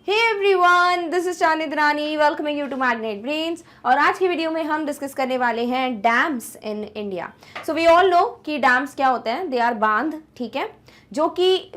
Hey everyone, this is Chand Rani welcoming you to Magnet Brains. और आज की वीडियो में हम डिस्कस करने वाले हैं dams in India. So we all know कि डैम्स क्या होते हैं, दे आर बांध, ठीक है, जो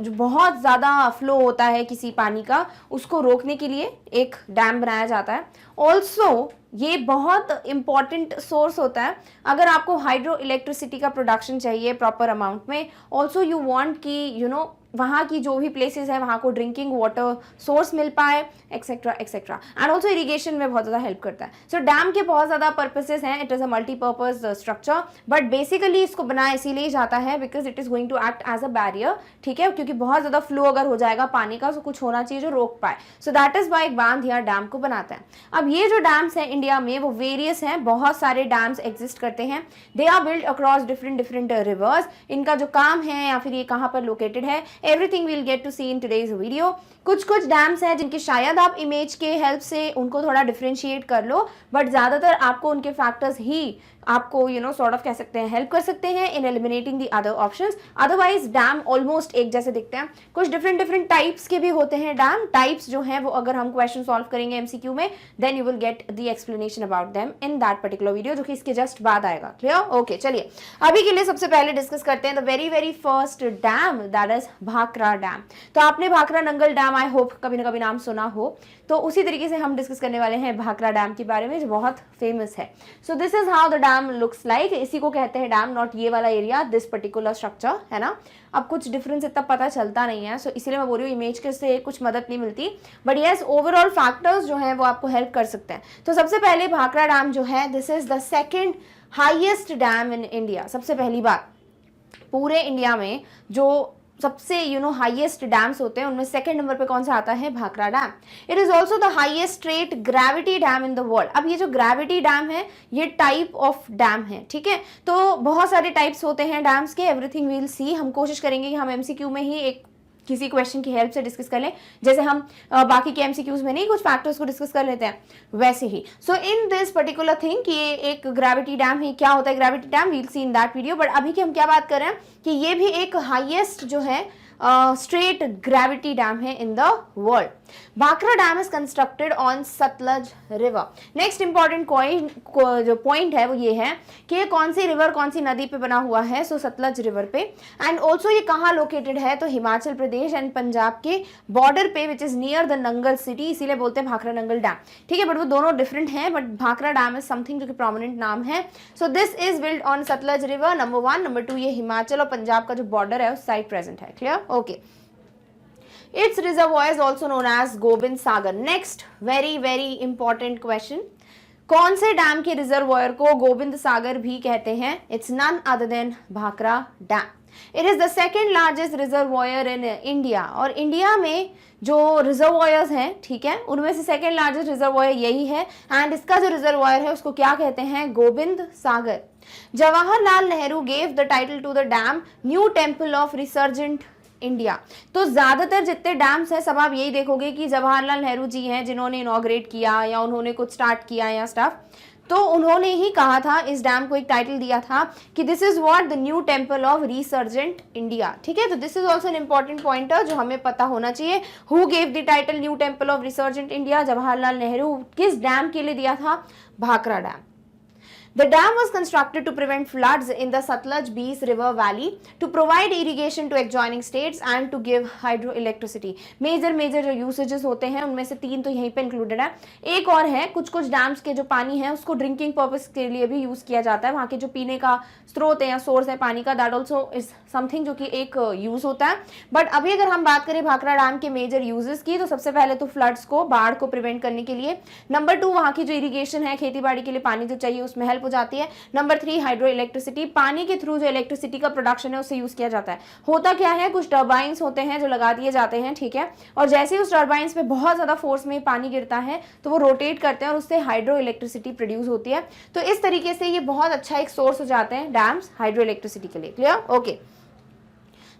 बहुत ज़्यादा फ्लो होता है किसी पानी का, उसको रोकने के लिए एक डैम बनाया जाता है। ऑल्सो ये बहुत इंपॉर्टेंट सोर्स होता है अगर आपको हाइड्रो इलेक्ट्रिसिटी का प्रोडक्शन चाहिए प्रॉपर अमाउंट में। ऑल्सो यू वांट कि वहाँ की जो भी प्लेसेस है वहाँ को ड्रिंकिंग वाटर सोर्स मिल पाए, etcetera etcetera. And also irrigation में बहुत ज़्यादा हेल्प करता है। सो डैम के बहुत ज़्यादा पर्पसेस हैं। It is a multipurpose structure, but basically इसको बनाया इसीलिए जाता है because it is going to act as a barrier, ठीक है, क्योंकि बहुत ज़्यादा फ्लो अगर हो जाएगा पानी का तो कुछ होना चाहिए जो रोक पाए। सो दैट इज़ वाई एक बांध या डैम को बनाता है। अब ये जो डैम्स हैं इंडिया में वो वेरियस हैं, बहुत सारे डैम्स एग्जिस्ट करते हैं। They are build across different different rivers. इनका जो काम है या फिर ये कहाँ पर लोकेटेड है, everything will get to see in today's video. कुछ डैम्स हैं जिनके शायद आप इमेज के हेल्प से उनको थोड़ा डिफरेंशिएट कर लो, बट ज़्यादातर आपको उनके फैक्टर्स ही आपको सॉर्ट ऑफ कह सकते हैं हेल्प कर सकते हैं इन eliminating the other options. Otherwise dam almost एक जैसे दिखते हैं। कुछ डिफरेंट डिफरेंट टाइप्स के भी होते हैं डैम। टाइप्स जो हैं वो अगर हम क्वेश्चन सॉल्व करेंगे एमसीक्यू में, then you will get the explanation about them in that particular video, जो कि इसके जस्ट बाद आएगा। क्लियर? ओके, चलिए अभी के लिए सबसे पहले डिस्कस करते हैं the very very first dam, that is Bhakra dam. तो आपने Bhakra Nangal dam I hope कभी ना कभी नाम सुना हो, तो उसी तरीके से हम डिस्कस करने वाले हैं भाखरा डैम के बारे में जो बहुत फेमस है। So this is how the dam looks like. इसी को कहते हैं डैम, नॉट ये वाला एरिया, दिस पर्टिकुलर स्ट्रक्चर, है ना। अब कुछ डिफरेंस इतना पता चलता नहीं है, सो इसीलिए मैं बोल रही हूँ इमेज के से कुछ मदद नहीं मिलती, बट यस ओवरऑल फैक्टर्स जो हैं वो आपको हेल्प कर सकते हैं। तो सबसे पहले भाखरा डैम जो है, this is the second highest dam in India. सबसे पहली बात, पूरे इंडिया में जो सबसे हाईएस्ट डैम्स होते हैं उनमें सेकंड नंबर पे कौन सा आता है? Bhakra dam. It is also the highest straight gravity dam in the world. अब ये जो ग्रेविटी डैम है ये टाइप ऑफ डैम है, ठीक है। तो बहुत सारे टाइप्स होते हैं डैम्स के, एवरीथिंग वील सी। हम कोशिश करेंगे कि हम एमसीक्यू में ही एक किसी क्वेश्चन की हेल्प से डिस्कस कर लें, जैसे हम बाकी के एमसीक्यूज में नहीं कुछ फैक्टर्स को डिस्कस कर लेते हैं, वैसे ही। So in this particular thing कि ये एक ग्रेविटी डैम है, क्या होता है gravity dam, we'll see in that video. But अभी की हम क्या बात कर रहे हैं कि ये भी एक हाईएस्ट जो है स्ट्रेट ग्रेविटी डैम है in the world. Bhakra dam is constructed on Sutlej river. Next important जो पॉइंट है वो ये है कि ये कौन सी रिवर, कौन सी नदी पे बना हुआ है, सो सतलज रिवर पे। एंड ऑल्सो ये कहाँ लोकेटेड है, तो हिमाचल प्रदेश एंड पंजाब के बॉर्डर पे, which is near the Nangal city, इसीलिए बोलते हैं भाखरा नंगल डैम, ठीक है। बट वो दोनों डिफरेंट हैं, but Bhakra dam is something जो कि प्रोमिनेंट नाम है। So this is build on Sutlej river, number 1। Number 2, ये हिमाचल और पंजाब का जो बॉर्डर है उस साइड प्रेजेंट है। Clear? Okay. Its reservoir is also known as Gobind Sagar. Next very very important question, कौन से डैम के रिजर्वॉयर को गोबिंद सागर भी कहते हैं? It's none other than Bhakra dam. It is the second largest reservoir in India. और इंडिया में जो रिजर्वॉयर्स हैं, ठीक है, उनमें से सेकेंड लार्जेस्ट रिजर्वॉयर यही है। एंड इसका जो रिजर्वॉयर है उसको क्या कहते हैं? Gobind Sagar. Jawaharlal Nehru gave the title to the dam new temple of resurgent India. तो ज्यादातर जितने डैम्स हैं सब आप यही देखोगे कि जवाहरलाल नेहरू जी हैं जिन्होंने इनॉग्रेट किया या उन्होंने कुछ स्टार्ट किया या स्टफ, तो उन्होंने ही कहा था, इस डैम को एक टाइटल दिया था कि this is what the new temple of resurgent India, ठीक है। तो this is also an important pointer जो हमें पता होना चाहिए। Who gave the title new temple of resurgent India? Jawaharlal Nehru. किस डैम के लिए दिया था? Bhakra dam. The dam was constructed to prevent floods in the Satluj Beas River Valley, to provide irrigation to adjoining states and to give hydroelectricity. Major जो usages होते हैं उनमें से 3 तो यहीं पे इंक्लूडेड है। एक और है, कुछ डैम्स के जो पानी है उसको ड्रिंकिंग पर्पस के लिए भी यूज किया जाता है। वहाँ के जो पीने का स्रोत है या सोर्स है पानी का, दैट ऑल्सो इज समथिंग जो कि एक यूज होता है। बट अभी अगर हम बात करें भाखरा डैम के मेजर यूजेस की, तो सबसे पहले तो फ्लड्स को, बाढ़ को प्रिवेंट करने के लिए। नंबर 2, वहाँ की जो इरीगेशन है, खेती बाड़ी के लिए पानी जो चाहिए उसमें हेल्प हो जाती है। नंबर 3, हाइड्रो इलेक्ट्रिसिटी, पानी के थ्रू जो इलेक्ट्रिसिटी का प्रोडक्शन है उससे यूज किया जाता है। होता क्या है, कुछ टर्बाइंस होते हैं जो लगा दिए जाते हैं, ठीक है, और जैसे ही उस टर्बाइंस पे बहुत ज्यादा फोर्स में पानी गिरता है तो वो रोटेट करते हैं और उससे हाइड्रो इलेक्ट्रिसिटी प्रोड्यूस होती है। तो इस तरीके से ये बहुत अच्छा एक सोर्स हो जाते हैं डैम्स हाइड्रो इलेक्ट्रिसिटी के लिए। क्लियर? ओके।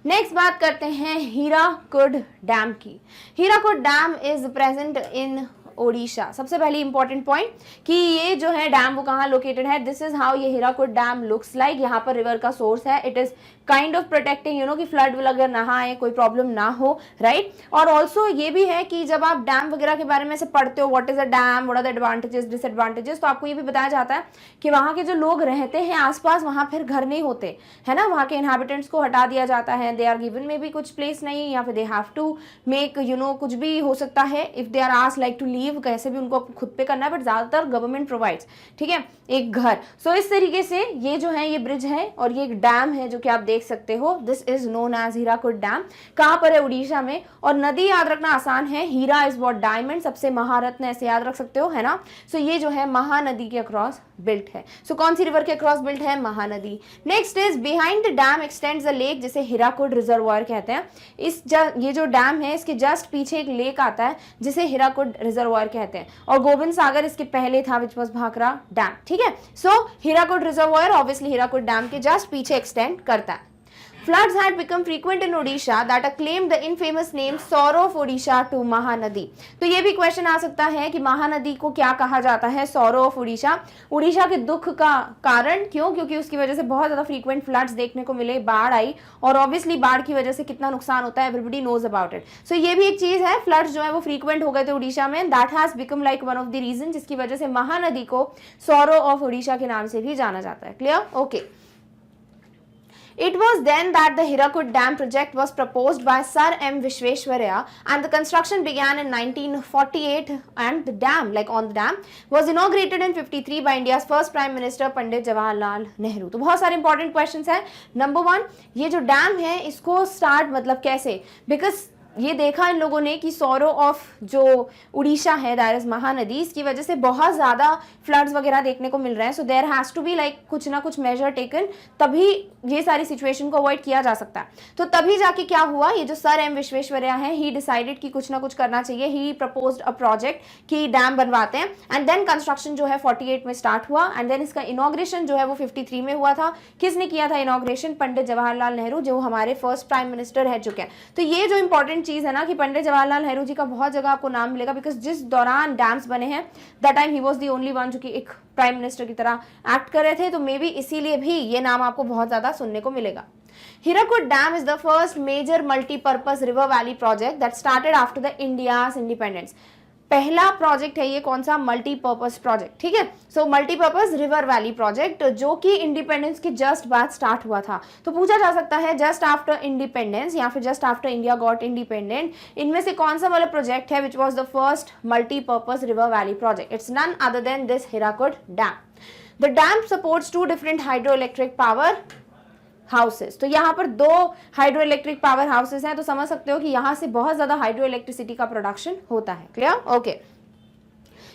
नेक्स्ट बात करते हैं हीराकुड डैम की। हीराकुड डैम इज प्रेजेंट इन ओडिशा। सबसे पहले इंपॉर्टेंट पॉइंट कि ये जो है डैम वो कहाँ लोकेटेड है, दिस इज हाउ ये हीराकुड डैम लुक्स लाइक। यहाँ पर रिवर का सोर्स है, it is kind of protecting you know कि फ्लड वगैरह ना आए, कोई प्रॉब्लम ना हो, राइट। और ऑल्सो ये भी है कि जब आप डैम वगैरह के बारे में से पढ़ते हो, what is a dam, what are the advantages disadvantages, तो आपको ये भी बताया जाता है कि वहाँ के जो लोग रहते हैं आसपास, वहाँ फिर घर नहीं होते है ना, वहाँ के इनहैबिटेंट्स को हटा दिया जाता है, दे आर गिवन में भी कुछ प्लेस नहीं, या फिर they have to make you know कुछ भी हो सकता है, if they are asked like to leave, कैसे भी उनको खुद पे करना है, बट ज्यादातर गवर्नमेंट प्रोवाइड्स, ठीक है, एक घर। सो इस तरीके से ये जो है ये ब्रिज है और ये एक डैम है जो कि आप देख सकते हो, this is known as Hirakud dam. कहां पर है? उड़ीसा में। और नदी याद रखना आसान है, हीरा इज व्हाट डायमंड, सबसे महारत्न ऐसे याद रख सकते हो, है ना। सो ये जो है महानदी के अक्रॉस बिल्ट है। सो कौन सी रिवर के अक्रॉस बिल्ट है? Mahanadi. Next is behind the dam x tends a lake, जिसे हीराकुड रिजर्वॉयर कहते हैं। ये जो डैम है इसके जस्ट पीछे एक लेक आता है जिसे हीराकुड रिजर्वॉयर कहते हैं, और गोविंद सागर इसके पहले था, विच वाज भाखड़ा डैम, ठीक है। So Hirakud reservoir obviously Hirakud dam के जस्ट पीछे एक्सटेंड करता है। Floods had become frequent in Odisha that acclaimed the infamous name Sorrow of Odisha to Mahanadi। तो ये भी क्वेश्चन आ सकता है कि महानदी को क्या कहा जाता है? Sorrow of Odisha, उड़ीसा के दुख का कारण। क्यों? क्योंकि उसकी वजह से बहुत ज्यादा फ्रीक्वेंट फ्लड्स देखने को मिले, बाढ़ आई, और ऑब्वियसली बाढ़ की वजह से कितना नुकसान होता है एवरीबडी नोज अबाउट इट। सो ये भी एक चीज है, फ्लड्स जो है वो फ्रीक्वेंट हो गए थे उड़ीसा में, that has become like one of the reason, जिसकी वजह से महानदी को सॉरो ऑफ उड़ीसा के नाम से भी जाना जाता है। Clear? Okay. It was then that the Hirakud Dam project was proposed by Sir M. Vishweshwaraya, and the construction began in 1948, and the dam, like on the dam, was inaugurated in 53 by India's first Prime Minister Pandit Jawaharlal Nehru। तो बहुत सारे important questions हैं। Number 1, ये जो dam है इसको start मतलब कैसे? बिकॉज ये देखा इन लोगों ने कि सॉरो ऑफ जो उड़ीसा है, दैट इज महानदी, इसकी वजह से बहुत ज़्यादा फ्लड्स वगैरह देखने को मिल रहे हैं। So there has to be like कुछ ना कुछ मेजर टेकन, तभी ये सारी सिचुएशन को अवॉइड किया जा सकता है। तो तभी जाके क्या हुआ, ये जो सर एम विश्वेश्वरैया है, ही डिसाइडेड कि कुछ ना कुछ करना चाहिए। ही प्रपोज्ड अ प्रोजेक्ट कि डैम बनवाते हैं, एंड देन कंस्ट्रक्शन जो है 48 में स्टार्ट हुआ, एंड देन इसका इनॉग्रेशन जो है वो 53 में हुआ था। किसने किया था इनॉग्रेशन? पंडित जवाहरलाल नेहरू, जो हमारे फर्स्ट प्राइम मिनिस्टर रह चुके हैं। तो ये जो इंपॉर्टेंट चीज है ना कि पंडित जवाहरलाल नेहरू जी का बहुत जगह आपको नाम मिलेगा, बिकॉज जिस दौरान डैम्स बने हैं that time he was the only one जो कि एक प्राइम मिनिस्टर की तरह एक्ट कर रहे थे, तो मे बी इसीलिए भी ये नाम आपको बहुत ज्यादा सुनने को मिलेगा। Hirakud Dam is the first major multi-purpose river valley project that started after the India's independence। पहला प्रोजेक्ट है ये कौन सा? मल्टीपर्पज प्रोजेक्ट, ठीक है। सो मल्टीपर्पज रिवर वैली प्रोजेक्ट, जो कि इंडिपेंडेंस के जस्ट बाद स्टार्ट हुआ था। तो पूछा जा सकता है जस्ट आफ्टर इंडिपेंडेंस या फिर just after India got independent, इनमें से कौन सा वाला प्रोजेक्ट है which was the first multipurpose river valley project? It's none other than this Hirakud dam. The dam supports 2 different hydro electric power houses. तो यहाँ पर 2 हाइड्रो इलेक्ट्रिक पावर हाउसेस हैं, तो समझ सकते हो कि यहाँ से बहुत ज्यादा हाइड्रो इलेक्ट्रिसिटी का प्रोडक्शन होता है। क्लियर? ओके।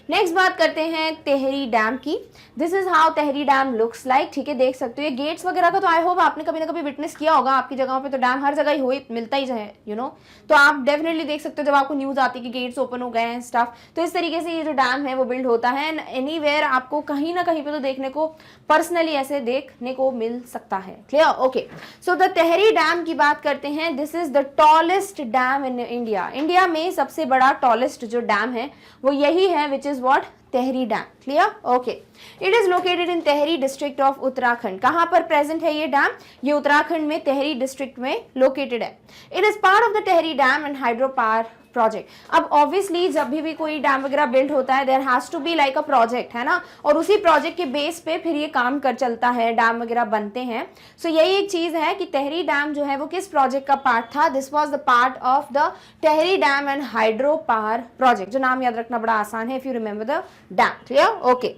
नेक्स्ट बात करते हैं तेहरी डैम की। This is how Tehri dam looks like, ठीक है, देख सकते हो। ये गेट्स वगैरह का तो आई होप आपने कभी ना कभी विटनेस किया होगा, आपकी जगहों पे तो डैम हर जगह ही मिलता ही है, यू नो। तो आप डेफिनेटली देख सकते हो जब आपको न्यूज आती है कि गेट्स ओपन हो गए हैं स्टफ, तो इस तरीके से ये जो डैम है वो बिल्ड होता है। एनीवेयर आपको कहीं ना कहीं पे तो देखने को पर्सनली ऐसे देखने को मिल सकता है। Clear? Okay. So the Tehri dam की बात करते हैं। This is the tallest dam in India. India में सबसे बड़ा टॉलेस्ट जो डैम है वो यही है, which is what? Tehri dam. Clear? Okay. It is located in Tehri district of Uttarakhand. कहां पर प्रेजेंट है ये डैम? ये उत्तराखंड में तेहरी डिस्ट्रिक्ट में लोकेटेड है। It is part of the Tehri dam and hydro power project. अब ऑब्वियसली जब भी कोई डैम वगैरह बिल्ड होता है there has to be like a project, है ना, और उसी प्रोजेक्ट के बेस पे फिर ये काम कर चलता है, डैम वगैरह बनते हैं। सो यही एक चीज है कि तेहरी डैम जो है वो किस प्रोजेक्ट का पार्ट था? This was the part of the Tehri dam and hydro power project, जो नाम याद रखना बड़ा आसान है if you remember the dam. Clear? Okay.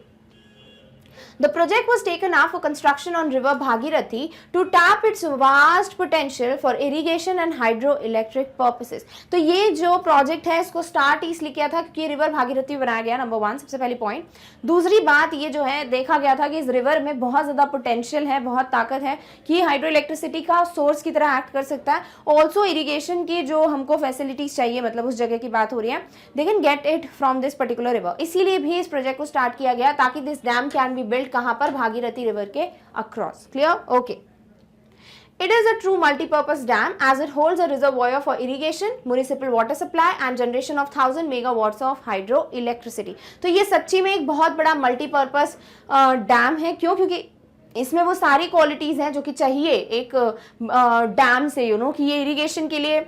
The project was taken up for construction on river Bhagirathi to tap its vast potential for irrigation and hydroelectric purposes। तो ये जो प्रोजेक्ट है इसको स्टार्ट इसलिए किया था क्योंकि रिवर भागीरथी बनाया गया, नंबर 1 सबसे पहली पॉइंट। दूसरी बात ये जो है देखा गया था कि इस रिवर में बहुत ज्यादा पोटेंशियल है, बहुत ताकत है कि हाइड्रो इलेक्ट्रिसिटी का सोर्स की तरह एक्ट कर सकता है। ऑल्सो इरिगेशन की जो हमको फैसिलिटीज चाहिए, मतलब उस जगह की बात हो रही है, they can get it from this particular river. इसीलिए भी इस प्रोजेक्ट को स्टार्ट किया गया ताकि this dam can be build कहां पर? भागीरथी रिवर के across. Clear? Okay. It is a true multi-purpose dam as it holds a reservoir for irrigation, municipal water supply and generation of 1000 megawatts of hydroelectricity। तो ये सच्ची में एक बहुत बड़ा multi-purpose डैम है। क्यों? क्योंकि इसमें वो सारी क्वालिटीज हैं जो कि चाहिए एक डैम से, कि ये इरिगेशन के लिए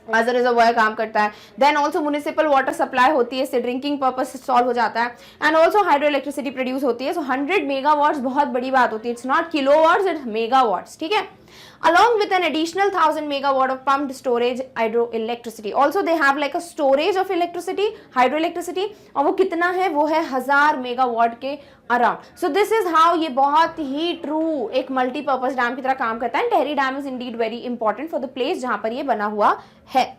एज अ रिजर्वायर काम करता है। Then also municipal water supply होती है, इससे ड्रिंकिंग पर्पज सॉल्व हो जाता है। And also hydro electricity produce होती है। सो 100 मेगावाट्स बहुत बड़ी बात होती है, it's not kilowatts, it's megawatts, ठीक है। Along with an additional 1000 megawatt of pumped storage hydroelectricity. Also they have like a storage of electricity, hydroelectricity, और वो कितना है, वो है 1000 मेगावाट के around. So this is how ये बहुत ही ट्रू एक मल्टीपर्पज डैम की तरह काम करता है। Tehri dam is Indeed very important for the place जहां पर ये बना हुआ है।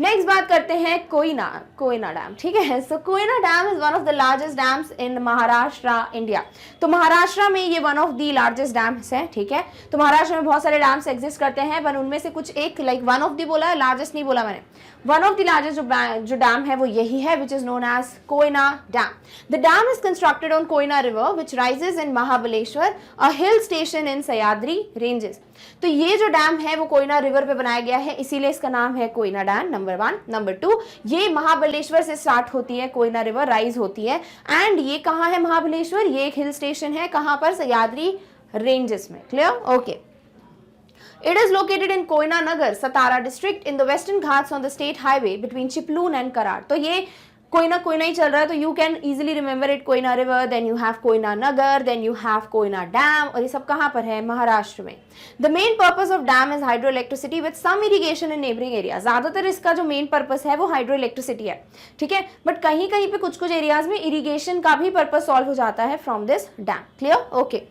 नेक्स्ट बात करते हैं कोयना डैम, ठीक है। So Koyna dam is one of the largest dams in Maharashtra, India. तो महाराष्ट्र में ये one of the largest dams है, ठीक है। तो महाराष्ट्र में बहुत सारे डैम्स एग्जिस्ट करते हैं, पर उनमें से कुछ एक लाइक वन ऑफ द बोला है, लार्जेस्ट नहीं बोला मैंने। वन ऑफ द लार्जेस्ट जो डैम है वो यही है, which is known as Koyna dam. The dam is constructed on Koyna river which rises in Mahabaleshwar, a hill station in Sahyadri ranges. तो ये जो डैम है वो कोयना रिवर पे बनाया गया है, इसीलिए इसका नाम है कोयना डैम, नंबर 1। नंबर 2, ये महाबलेश्वर से स्टार्ट होती है, कोयना रिवर राइज होती है। एंड ये कहाँ है महाबलेश्वर, ये एक हिल स्टेशन है, कहाँ पर, सह्याद्री रेंजेस में। Clear, okay. It is located in Koyna Nagar, Satara district in the Western Ghats on the state highway between Chiploon and Karar. तो ये कोयना ही चल रहा है, तो you can easily remember it, Koyna river, then you have Koyna Nagar, then you have Koyna dam, और ये सब कहाँ पर है, महाराष्ट्र में। The main purpose of dam is hydroelectricity with some irrigation in neighboring area. ज्यादातर इसका जो मेन पर्पस है वो हाइड्रोइलेक्ट्रिसिटी है, ठीक है। बट कहीं कहीं पे कुछ एरियाज में इरिगेशन का भी पर्पस सॉल्व हो जाता है from this dam. Clear, okay.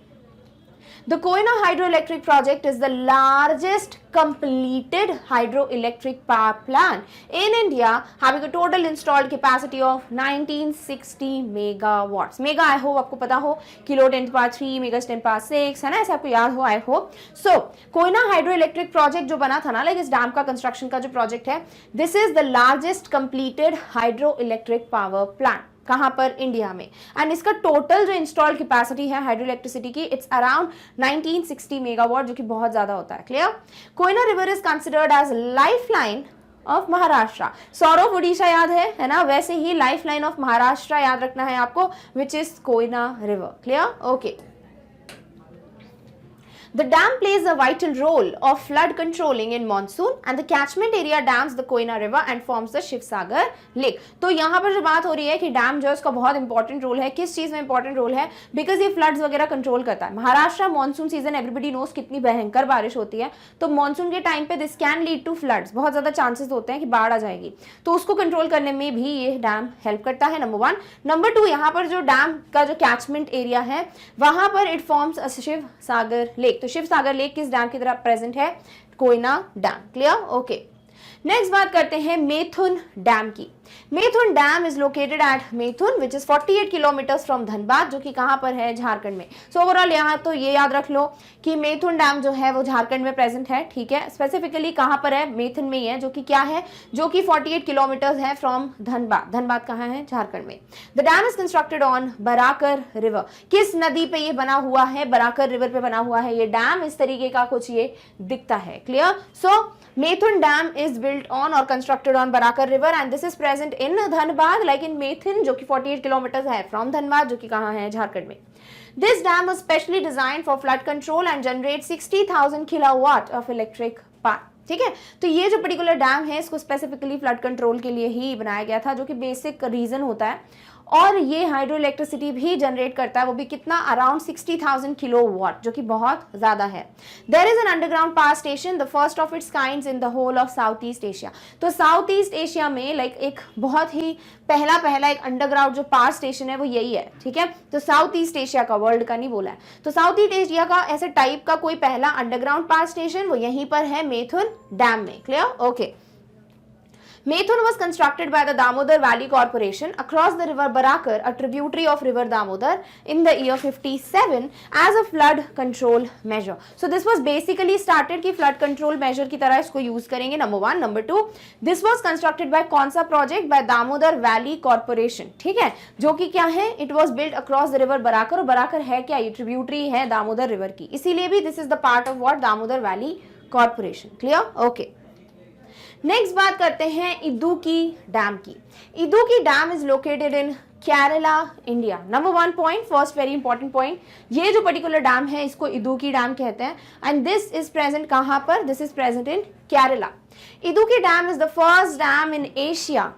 The Koyna hydroelectric project is the largest completed hydroelectric power plant in India, having a total installed capacity of 1960 megawatts. Mega I hope आपको पता हो, kilo 10⁻3, mega 10⁻6, है ना, ऐसे आपको याद हो, I hope. So Koyna hydroelectric project जो बना था ना, लाइक इस डैम का कंस्ट्रक्शन का जो प्रोजेक्ट है, this is the largest completed hydroelectric power plant, कहां पर, इंडिया में। एंड इसका टोटल जो इंस्टॉल्ड कैपेसिटी है हाइड्रो इलेक्ट्रिसिटी की, इट्स अराउंड 1960 मेगावाट, जो कि बहुत ज्यादा होता है। Clear. Koyna river is considered as lifeline of Maharashtra. Sorrow of Orissa याद है ना, वैसे ही लाइफलाइन ऑफ महाराष्ट्र याद रखना है आपको, which is Koyna river. Clear, okay. The dam plays a vital role of flood controlling in monsoon and the catchment area dams the Koyna river and forms the Shivsagar lake. तो यहाँ पर जो बात हो रही है कि डैम जो है उसका बहुत इंपॉर्टेंट रोल है, किस चीज में इंपॉर्टेंट रोल है, बिकॉज ये फ्लड्स वगैरह कंट्रोल करता है। Maharashtra monsoon season, everybody knows कितनी भयंकर बारिश होती है, तो मानसून के टाइम पे this can lead to floods, बहुत ज्यादा चांसेस होते हैं कि बाढ़ आ जाएगी, तो उसको कंट्रोल करने में भी ये डैम हेल्प करता है, नंबर 1। नंबर 2, यहाँ पर जो डैम का जो कैचमेंट एरिया है वहां पर it forms a Shiv Sagar lake. तो शिव सागर लेक किस डैम की तरह प्रेजेंट है, Koyna dam. Clear, okay. Next बात करते हैं मेथुन डैम की। Maithon dam is located at Maithon which is 48 kilometres from Dhanbad, जो कि कहां पर है, झारखंड में। सो ओवरऑल यहाँ तो ये याद रख लो कि मेथुन डैम जो है वो झारखंड में प्रेजेंट है, ठीक है। स्पेसिफिकली कहां पर है, मेथुन में ही है, जो कि क्या है, जो कि 48 किलोमीटर्स है फ्रॉम धनबाद। धनबाद कहाँ है, झारखंड में। The dam is constructed on Barakar river. किस नदी पे ये बना हुआ है, बराकर रिवर पे बना हुआ है ये डैम, इस तरीके का कुछ ये दिखता है। Clear. So Methun Dam is built on or constructed on Barakar River and this is present in Dhanbad, like in Methun, जो कि 48 किलोमीटर है from Dhanbad, जो कि कहाँ है, झारखंड में। This dam was specially designed for flood control and generates 60,000 kilowatt of electric power. ठीक है, तो ये जो पर्टिकुलर डैम है इसको स्पेसिफिकली फ्लड कंट्रोल के लिए ही बनाया गया था, जो कि बेसिक रीजन होता है। और ये हाइड्रो इलेक्ट्रिसिटी भी जनरेट करता है, वो भी कितना, अराउंड 60,000 किलोवाट, जो कि बहुत ज्यादा है। There is an underground power station, the first of its kinds in the whole of south east Asia. तो साउथ ईस्ट एशिया में लाइक एक बहुत ही पहला एक अंडरग्राउंड जो पावर स्टेशन है वो यही है, ठीक है। तो साउथ ईस्ट एशिया का, वर्ल्ड का नहीं बोला है, तो साउथ ईस्ट एशिया का ऐसे टाइप का कोई पहला अंडरग्राउंड पावर स्टेशन वो यहीं पर है, मेथुन डैम में। Clear, okay. Methun was constructed by the Damodar Valley Corporation across the river Barakar, a tributary of river Damodar, in the year 57 as a flood control measure. So this was basically started कि flood control measure की तरह इसको use करेंगे, number 1. Number 2, this was constructed by कौन सा project, by Damodar Valley Corporation, ठीक है, जो कि क्या है, it was built across the river Barakar, और बराकर है क्या, ये tributary है दामोदर river की, इसीलिए भी this is the part of what, Damodar Valley Corporation. Clear? Okay. Next बात करते हैं इदुक्की डैम की। Idukki dam is located in Kerala, India. Number 1 point, first very important point, ये जो पर्टिकुलर डैम है इसको इदुक्की डैम कहते हैं एंड दिस इज प्रेजेंट कहां पर? This is present in Kerala. Idukki dam is the first dam in Asia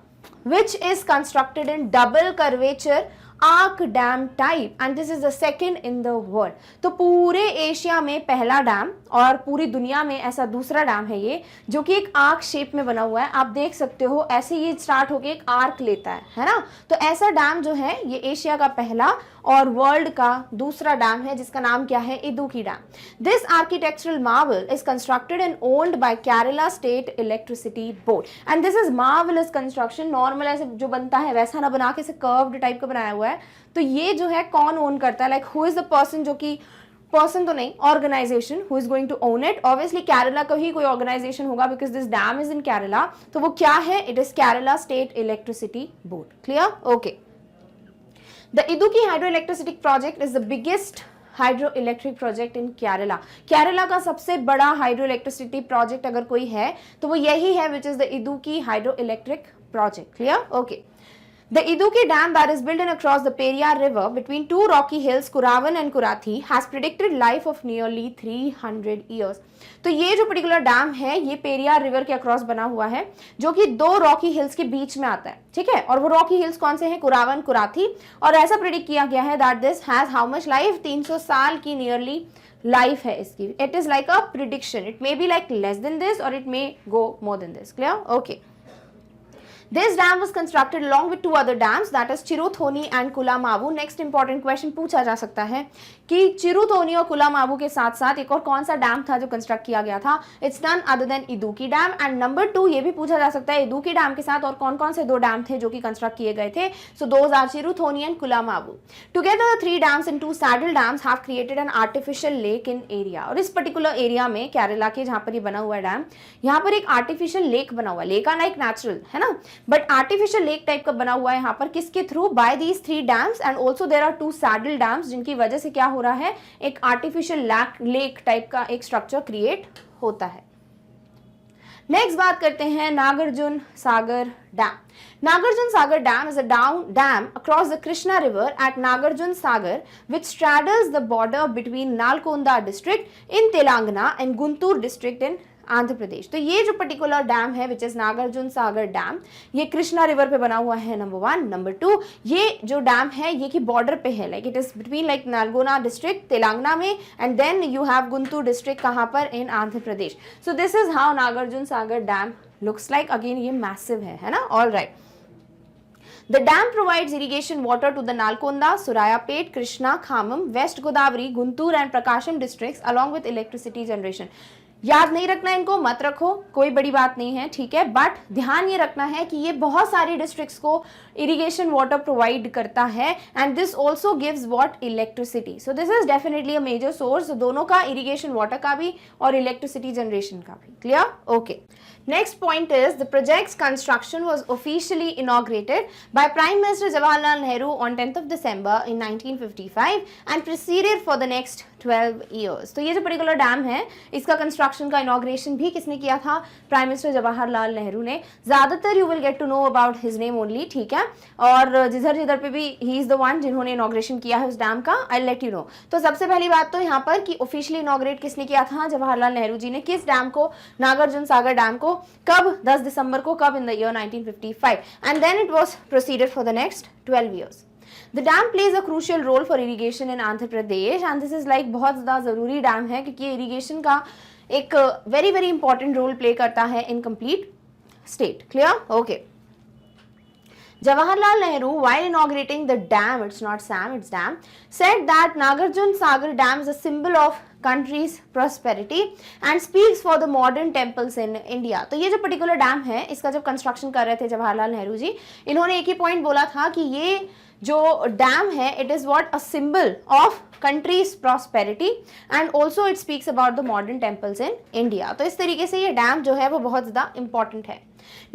which is constructed in double curvature arc dam type and this is the second in the world. तो पूरे Asia में पहला dam और पूरी दुनिया में ऐसा दूसरा डैम है ये, जो कि एक आर्क शेप में बना हुआ है। आप देख सकते हो ऐसे ये स्टार्ट होके एक आर्क लेता है ना। तो ऐसा डैम जो है ये एशिया का पहला और वर्ल्ड का दूसरा डैम है, जिसका नाम क्या है? Idukki dam. This architectural Marvel is constructed and owned by Kerala state electricity board and this is marvellous construction. Normal ऐसे जो बनता है वैसा ना बना के इसे कर्व्ड टाइप का बनाया हुआ है। तो ये जो है कौन ओन करता है? Like who is the person, जो कि पर्सन तो नहीं, organization who is going to own it. Obviously Kerala का ही कोई ऑर्गेनाइजेशन होगा because this dam is in Kerala. तो वो क्या है? It is Kerala state electricity board. Clear? Okay. The Idukki hydroelectricity project is the biggest hydroelectric project in Kerala. Kerala का सबसे बड़ा हाइड्रोइलेक्ट्रिसिटी प्रोजेक्ट अगर कोई है तो वो यही है, which is the Idukki hydroelectric project. Clear? Okay. The Idukki dam that is built across the Periyar river between two rocky hills, Kuravan and Kurathi, has predicted life of nearly 300 years. तो ये जो particular dam है ये Periyar river के across बना हुआ है, जो कि दो रॉकी हिल्स के बीच में आता है, ठीक है। और वो रॉकी हिल्स कौन से हैं? कुरावन, कुराथी। और ऐसा प्रेडिक्ट किया गया है that this has how much life? 300 साल की नियरली लाइफ है इसकी। It is like a prediction, it may be like less than this और it may go more than this. Clear? Okay. This dam was constructed along with two other dams, that is Cheruthoni and Kulamavu. Next important question पूछा जा सकता है कि चिरुथोनी और कुलामावू के साथ साथ एक और कौन सा डैम था जो कंस्ट्रक्ट किया गया था? It's none other than Idukki dam. And number 2 ये भी पूछा जा सकता है इदुक्की डैम के साथ और कौन कौन से दो डैम थे जो कि कंस्ट्रक्ट किए गए थे? So those are Cheruthoni and Kulamavu. Together the 3 dams and 2 saddle dams have created an artificial lake in area. और इस पर्टिकुलर एरिया में केरला के जहां पर ये बना हुआ डैम, यहाँ पर एक आर्टिफिशियल लेक बना हुआ है। लेक लाइक नेचुरल है ना, बट आर्टिफिशियल लेक टाइप का बना हुआ है यहाँ पर। किसके through? By these 3 dams and also there are 2 saddle dams, जिनकी वजह से क्या हो रहा है? एक आर्टिफिशियल लेक टाइप का एक स्ट्रक्चर क्रिएट होता है। नेक्स्ट बात करते हैं Nagarjuna Sagar dam. Nagarjun Sagar Dam is a dam across the Krishna River at Nagarjun Sagar, which straddles the border between Nalgonda district in Telangana and Guntur district in Andhra Pradesh. तो ये जो पर्टिकुलर डैम है which is Nagarjuna Sagar dam, ये Krishna river पे बना हुआ है। Number 1। Number 2, ये जो डैम है ये की बॉर्डर पे है, like it is between like Nalgonda district Telangana में and then you have Guntur district कहाँ पर? In Andhra Pradesh. So this is how Nagarjuna Sagar dam looks like. Again ये मैसिव है ना। All right. The dam provides irrigation water to the Nalgonda, Surayapet, Krishna, Khammam, West Godavari, Guntur and Prakasham districts along with electricity generation. याद नहीं रखना, इनको मत रखो, कोई बड़ी बात नहीं है, ठीक है। बट ध्यान ये रखना है कि ये बहुत सारी डिस्ट्रिक्ट्स को इरिगेशन वाटर प्रोवाइड करता है and this also gives what? Electricity. So this is definitely a major source दोनों का, इरिगेशन वाटर का भी और इलेक्ट्रिसिटी जनरेशन का भी। Clear? Okay. Next point is the project's construction was officially inaugurated by Prime Minister Jawaharlal Nehru on 10th of December in 1955 and proceeded for the next 12 years. तो ये जो particular dam है इसका construction का inauguration भी किसने किया था? प्राइम मिनिस्टर जवाहरलाल नेहरू ने। ज्यादातर you will get to know about his name only, ठीक है। और जिधर जिधर पे भी ही इज द वन जिन्होंने इनॉग्रेशन किया है उस डैम का, आई लेट यू नो। तो सबसे पहली बात तो यहाँ पर कि ऑफिशियली इनॉग्रेट किसने किया था? जवाहरलाल नेहरू जी ने। किस डैम को? नागार्जुन सागर डैम को। कब? 10 दिसंबर को। कब? In the year 1955 and then it was proceeded for the next 12 years. The dam plays a crucial role for irrigation in Andhra Pradesh and this is like बहुत ज़्यादा ज़रूरी डैम है क्योंकि इरिगेशन का एक very very important role play करता है in complete state. Clear? Okay. Jawaharlal Nehru, while inaugurating the dam, it's not Sam, it's dam, said that Nagarjun Sagar Dam is a symbol of country's prosperity and speaks for the modern temples in India. तो ये जो particular dam है इसका जब construction कर रहे थे जवाहरलाल नेहरू जी, इन्होंने एक ही पॉइंट बोला था कि ये जो डैम है it is what? A symbol of countries prosperity and also it speaks about the modern temples in India. तो इस तरीके से ये डैम जो है वो बहुत ज़्यादा इंपॉर्टेंट है।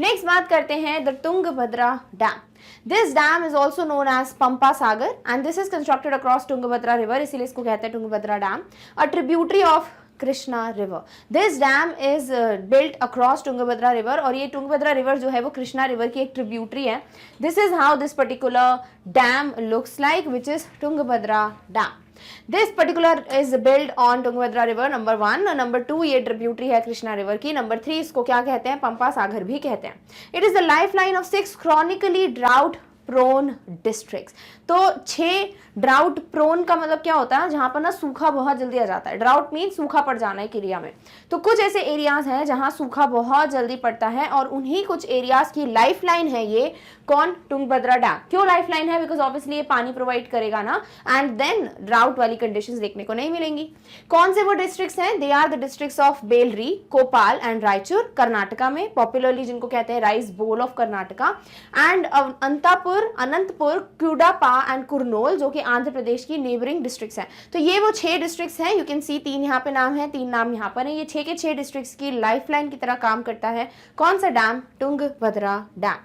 नेक्स्ट बात करते हैं the Tungabhadra dam. This dam is also known as Pampa Sagar and this is constructed across Tungabhadra river, इसीलिए इसको कहते हैं Tungabhadra dam. A tributary of Krishna river. This dam is built across Tungabhadra river, और ये तुंगभद्रा रिवर जो है वो कृष्णा रिवर की एक ट्रिब्यूटरी है. This is how this particular dam looks like, which is Tungabhadra dam. This particular is build on Tungabhadra river, number 1. Number 2, ये tributary है कृष्णा रिवर की. नंबर 3, इसको क्या कहते हैं, पंपा सागर भी कहते हैं. It is the life line of 6 chronically drought prone districts. तो 6 ड्राउट प्रोन का मतलब क्या होता है, जहां पर ना सूखा बहुत जल्दी आ जाता है. ड्राउट मीन सूखा पड़ जाना एक एरिया में. तो कुछ ऐसे एरियाज हैं जहां सूखा बहुत जल्दी पड़ता है, और उन्हीं कुछ एरियाज की लाइफ लाइन है ये कौन, तुंगभद्रा डैम. क्यों लाइफ लाइन है, बिकॉज ऑब्वियसली ये पानी प्रोवाइड करेगा ना, एंड देन ड्राउट वाली कंडीशंस देखने को नहीं मिलेंगी. कौन से वो डिस्ट्रिक्ट्स हैं, they are the districts of Bellary, Koppal and Raichur, Karnataka में, पॉपुलरली जिनको कहते हैं rice bowl of Karnataka, and Anantapur, Cuddapah and Kurnool, जो कि आंध्र प्रदेश की नेबरिंग डिस्ट्रिक्ट्स हैं. तो ये वो 6 डिस्ट्रिक्ट्स हैं. यू कैन सी 3 यहाँ पे नाम है, 3 नाम यहाँ पर है. ये 6 के 6 डिस्ट्रिक्ट्स की लाइफलाइन की तरह काम करता है. कौन सा डैम, तुंगभद्रा डैम.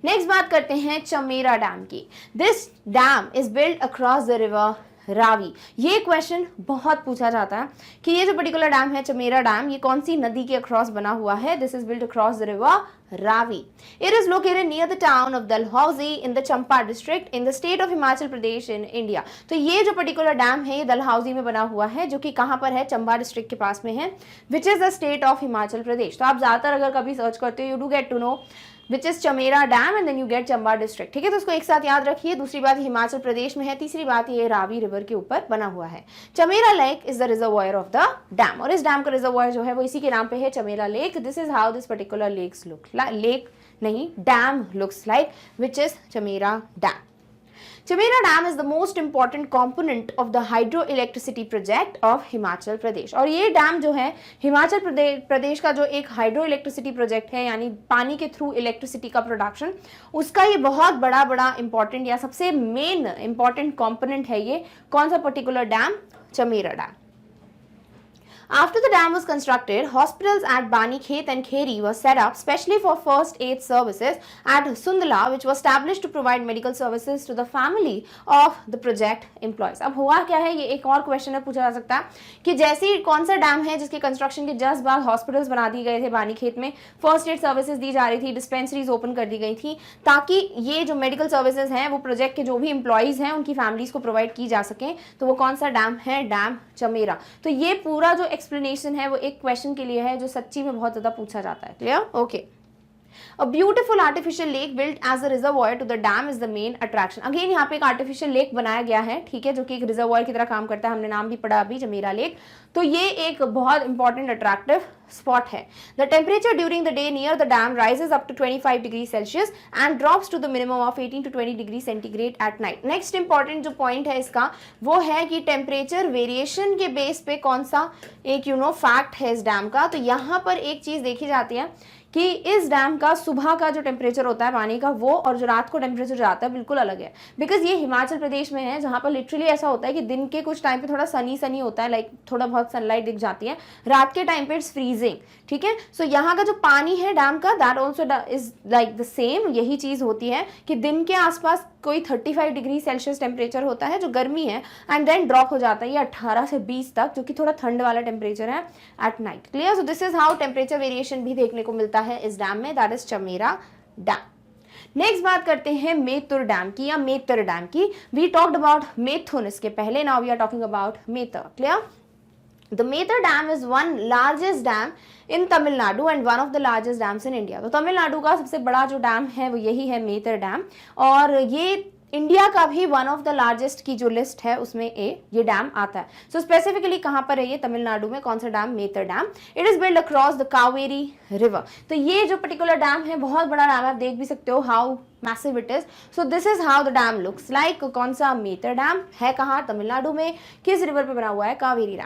नेक्स्ट बात करते हैं चमेरा डैम की. This dam is build across the river Ravi. ये क्वेश्चन बहुत पूछा जाता है कि ये जो पर्टिकुलर डैम है चमेरा डैम, ये कौन सी नदी के अक्रॉस बना हुआ है. This is build across the river Ravi. It is located near the town of Dalhousie in the Champa district in the state of Himachal Pradesh in India. तो ये जो पर्टिकुलर डैम है ये डलहौजी में बना हुआ है, जो कि कहाँ पर है, चंबा डिस्ट्रिक्ट के पास में है, which is the state of Himachal Pradesh. तो आप ज्यादातर अगर कभी सर्च करते हो, you do get to know which is Chamera dam and then you get Chamba district. ठीक है, तो उसको एक साथ याद रखिए. दूसरी बात हिमाचल प्रदेश में है. तीसरी बात ये रावी रिवर के ऊपर बना हुआ है. Chamera lake is the reservoir of the dam, और इस डैम का रिजर्वायर जो है वो इसी के नाम पे है, Chamera lake. This is how this particular lakes look lake नहीं dam looks like, which is Chamera dam. Chamera Dam is the most important component of the hydroelectricity project of Himachal Pradesh. और ये डैम जो है हिमाचल प्रदेश का जो एक हाइड्रो इलेक्ट्रिसिटी प्रोजेक्ट है, यानी पानी के थ्रू इलेक्ट्रिसिटी का प्रोडक्शन, उसका ये बहुत बड़ा इंपॉर्टेंट या सबसे मेन इंपॉर्टेंट कंपोनेंट है. ये कौन सा particular dam, Chamera dam. After the dam was constructed, hospitals at Banikhet and Kheri were set up specially for first aid services at Sundala, which was established to provide medical services to the family of the project employees. अब हुआ क्या है, ये एक और question है पूछा जा सकता है कि जैसे ही कौन सा डैम है जिसके कंस्ट्रक्शन के जस्ट बाद हॉस्पिटल्स बना दिए गए थे बानीखेत में, फर्स्ट एड सर्विसेज दी जा रही थी, डिस्पेंसरीज ओपन कर दी गई थी, ताकि ये जो मेडिकल सर्विसेज हैं वो प्रोजेक्ट के जो भी एम्प्लॉयज हैं उनकी फैमिलीज को प्रोवाइड की जा सकें. तो वो कौन सा डैम है, डैम चमेरा. तो ये पूरा जो एक्सप्लेनेशन है वो एक क्वेश्चन के लिए है जो सच्ची में बहुत ज्यादा पूछा जाता है. Clear, okay. A beautiful artificial lake built as a reservoir to the dam is the main attraction. Again यहाँ पे एक artificial lake बनाया गया है, ठीक है, जो कि एक रिजर्वायर की तरह काम करता है. हमने नाम भी पढ़ा अभी, चमेरा लेक. तो ये एक बहुत इंपॉर्टेंट अट्रैक्टिव स्पॉट है. The temperature during the day near the dam rises up to 25 degrees Celsius and drops to the minimum of 18 to 20 degrees centigrade at night. Next important जो पॉइंट है इसका वो है कि टेम्परेचर वेरिएशन के base पे कौन सा एक फैक्ट है इस डैम का. तो यहाँ पर एक चीज देखी जाती है कि इस डैम का सुबह का जो टेम्परेचर होता है पानी का वो और जो रात को टेम्परेचर जाता है बिल्कुल अलग है. बिकॉज ये हिमाचल प्रदेश में है जहाँ पर लिटरली ऐसा होता है कि दिन के कुछ टाइम पे थोड़ा सनी होता है, लाइक थोड़ा बहुत सनलाइट दिख जाती है, रात के टाइम पे इट्स फ्रीजिंग. ठीक है, सो यहाँ का जो पानी है डैम का that also is like the same. यही चीज होती है कि दिन के आसपास कोई 35 डिग्री सेल्सियस टेम्परेचर होता है जो गर्मी है, एंड देन ड्रॉप हो जाता है ये 18 से 20 तक, जो कि थोड़ा ठंड वाला टेम्परेचर है at night. Clear, so this is how temperature variation भी देखने को मिलता है इस डैम में, that is Chamera dam. Next बात करते हैं मेतुर डैम की या मेतर डैम की. वी टॉक्ड अबाउट मेथुन इसके पहले, now we are talking about Mettur. Clear, The Meter Dam is one largest dam in Tamil Nadu and one of the largest dams in India. तो तमिलनाडु का सबसे बड़ा जो डैम है वो यही है मेतर डैम, और ये इंडिया का भी वन ऑफ द लार्जेस्ट की जो लिस्ट है उसमें ये डैम आता है. सो स्पेसिफिकली कहाँ पर है ये, तमिलनाडु में. कौन सा dam, Mettur dam. It is build across the Kaveri river. तो ये जो पर्टिकुलर डैम है बहुत बड़ा डैम है, आप देख भी सकते हो how massive it is. So this is how the dam looks like. कौन सा, मेतर डैम है कहाँ, तमिलनाडु में. किस रिवर पे बना हुआ है, कावेरी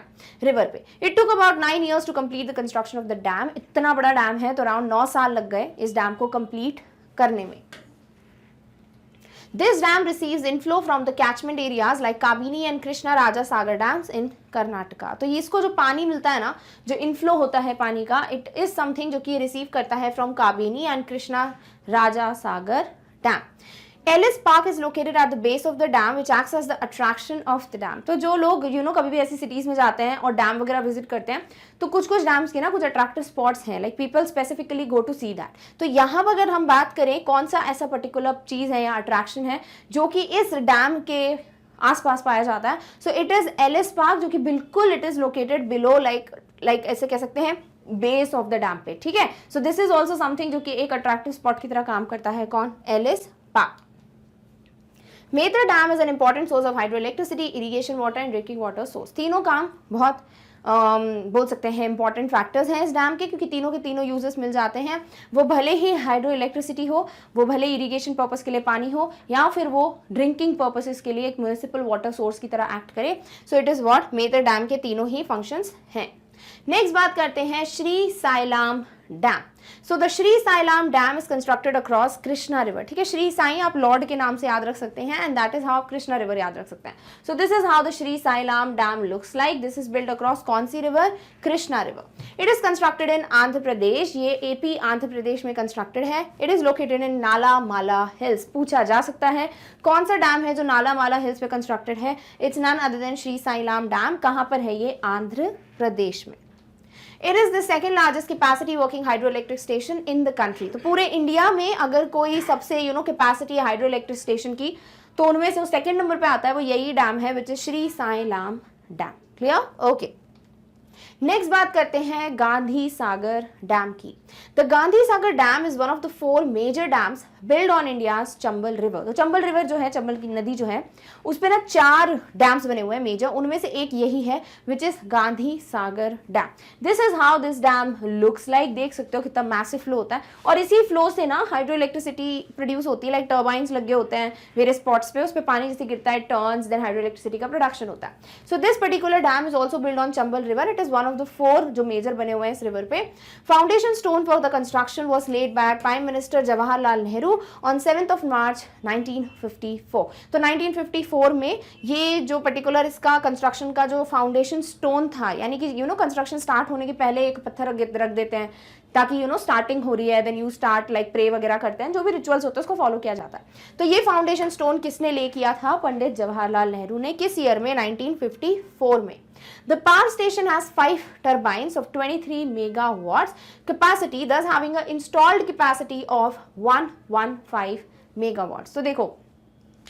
रिवर पे. It took about 9 years to complete the construction of the dam. इतना बड़ा डैम है तो अराउंड 9 साल लग गए इस डैम को कंप्लीट करने में. This dam receives inflow from the catchment areas like Kabini and Krishna Raja Sagar dams in Karnataka. तो ये इसको जो पानी मिलता है ना, जो इनफ्लो होता है पानी का, इट इज समथिंग जो कि रिसीव करता है from Kabini and Krishna Raja Sagar dam. Ellis park is located at the base of the dam which acts as the attraction of the dam. तो जो लोग कभी भी ऐसी सिटीज में जाते हैं और डैम वगैरह विजिट करते हैं तो कुछ कुछ डैम्स के ना कुछ अट्रैक्टिव स्पॉट्स हैं, like people specifically go to see that. तो यहाँ पर अगर हम बात करें कौन सा ऐसा पर्टिकुलर चीज है या अट्रैक्शन है जो कि इस डैम के आसपास पाया जाता है, so it is Ellis park, जो कि बिल्कुल it is located below like ऐसे कह सकते हैं बेस ऑफ द डैम पे, ठीक है। So this is also something जो कि एक अट्रैक्टिव स्पॉट की तरह काम करता है। कौन? Ellis Park. Mettur dam is an important source of hydro electricity, irrigation water and drinking water source. तीनों काम बहुत बोल सकते हैं इंपॉर्टेंट फैक्टर्स हैं इस डैम के, क्योंकि तीनों के तीनों यूजेस मिल जाते हैं। वो भले ही हाइड्रो इलेक्ट्रिसिटी हो, वो भले इरीगेशन पर्पस के लिए पानी हो, या फिर वो ड्रिंकिंग पर्पसेस के लिए एक म्युनिसिपल वाटर सोर्स की तरह एक्ट करे। So it is what Mettur dam के तीनों ही फंक्शंस हैं। नेक्स्ट बात करते हैं Srisailam dam. So the Srisailam dam is constructed across Krishna river, ठीक है। श्री साई आप लॉर्ड के नाम से याद रख सकते हैं and that is how Krishna river याद रख सकते हैं। So this is how the Srisailam dam looks like. This is build across कौन सी रिवर? Krishna river. It is constructed in Andhra Pradesh, ये एपी आंध्र प्रदेश में कंस्ट्रक्टेड है। इट इज लोकेटेड इन नाला माला हिल्स। पूछा जा सकता है कौन सा डैम है जो नाला माला हिल्स पे कंस्ट्रक्टेड है? It's none other than Srisailam dam. कहां पर है ये? आंध्र प्रदेश में। It is the second largest capacity working hydroelectric station in the country. तो पूरे इंडिया में अगर कोई सबसे कैपेसिटी है हाइड्रो इलेक्ट्रिक स्टेशन की, तो उनमें से वो सेकेंड नंबर पे आता है, वो यही डैम है which is Srisailam dam. Clear? Okay. Next बात करते हैं गांधी सागर डैम की। The Gandhi Sagar dam is one of the 4 major dams build on India's Chambal river. तो चंबल रिवर जो है, चंबल की नदी जो है, उस पे ना 4 डैम्स बने हुए हैं मेजर, उनमें से एक यही है which is Gandhi Sagar dam. This is how this dam looks like. देख सकते हो कितना मैसिव फ्लो होता है, और इसी फ्लो से ना हाइड्रो इलेक्ट्रिसिटी प्रोड्यूस होती है, लाइक टर्बाइंस लगे होते हैं वेरियस स्पॉट्स पे, उस पे पानी जैसे गिरता है, टर्न्स, देन हाइड्रो इलेक्ट्रिसिटी का प्रोडक्शन होता है। So this particular dam is also build on Chambal river. It is one of the 4 जो मेजर बने हुए हैं इस रिवर पे। Foundation stone for the construction was led by prime minister Jawaharlal Nehru on 7th of March 1954। तो 1954 में ये जो पर्टिकुलर इसका कंस्ट्रक्शन का जो फाउंडेशन स्टोन था, यानी कि कंस्ट्रक्शन स्टार्ट होने के पहले एक पत्थर रख देते हैं ताकि स्टार्टिंग हो रही है, then you start like pray वगैरह करते हैं, जो भी रिचुअल्स होते हैं उसको फॉलो किया जाता है। तो ये फाउंडेशन स्टोन किसने ले किया था? पंडित जवाहरलाल नेहरू ने। किस ईयर में? 1954 में। The power station has 5 turbines of 23 megawatts capacity, thus having an installed capacity of 115 megawatts। तो देखो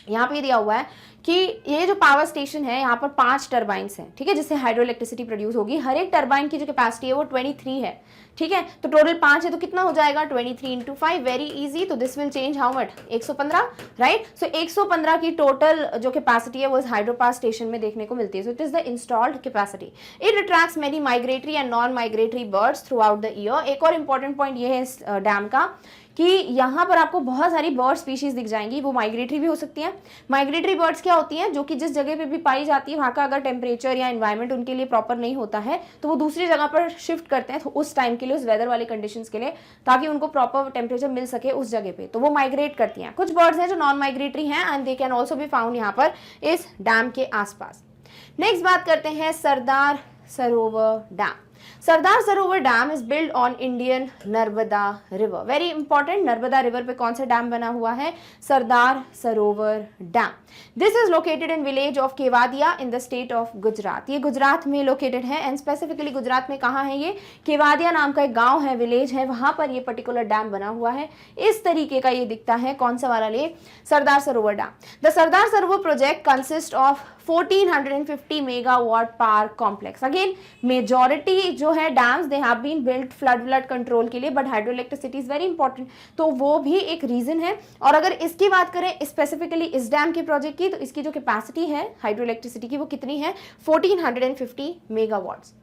यहाँ पे दिया हुआ है कि ये जो पावर स्टेशन है, यहाँ पर 5 टर्बाइंस हैं, ठीक है, जिससे हाइड्रो इलेक्ट्रिसिटी प्रोड्यूस होगी। हर एक टर्बाइन की जो कैपेसिटी है वो 23 है, ठीक है। तो टोटल 5 है, तो कितना हो जाएगा? 23 into 5, वेरी इजी। तो this will change how much? 115, right. So 115 की टोटल जो कैपेसिटी है वो इस हाइड्रो पावर स्टेशन में देखने को मिलती है। So it is the installed capacity. It attracts many migratory and non migratory birds through out the year. एक और इंपॉर्टेंट पॉइंट ये है इस डैम का कि यहाँ पर आपको बहुत सारी बर्ड स्पीशीज दिख जाएंगी। वो माइग्रेटरी भी हो सकती हैं। माइग्रेटरी बर्ड्स क्या होती हैं? जो कि जिस जगह पे भी पाई जाती है, वहाँ का अगर टेम्परेचर या एनवायरनमेंट उनके लिए प्रॉपर नहीं होता है, तो वो दूसरी जगह पर शिफ्ट करते हैं, तो उस टाइम के लिए, उस वेदर वाले कंडीशंस के लिए, ताकि उनको प्रॉपर टेम्परेचर मिल सके उस जगह पे, तो वो माइग्रेट करती हैं। कुछ बर्ड्स हैं जो नॉन माइग्रेटरी हैं and they can also be found यहाँ पर इस डैम के आसपास। नेक्स्ट बात करते हैं सरदार Sarovar dam. Sardar Sarovar dam is build on Indian Narmada river. Very important, Narmada river पे कौन सा डैम बना हुआ है? Sardar Sarovar dam. This is located in village of Kevadia in the state of Gujarat. ये गुजरात में लोकेटेड है एंड स्पेसिफिकली गुजरात में कहाँ है ये? केवादिया नाम का एक गांव है, विलेज है, वहां पर ये पर्टिकुलर डैम बना हुआ है। इस तरीके का ये दिखता है। कौन सा वाला? ले सरदार Sarovar dam. The Sardar Sarovar project consist of 1450 megawatt power complex. Again majority जो है dams they have been built flood control के लिए, but hydro electricity is very important, तो वो भी एक रीजन है। और अगर इसकी बात करें स्पेसिफिकली इस डैम के प्रोजेक्ट की, तो इसकी जो कैपेसिटी है हाइड्रो इलेक्ट्रिसिटी की वो कितनी है? 1450 megawatts.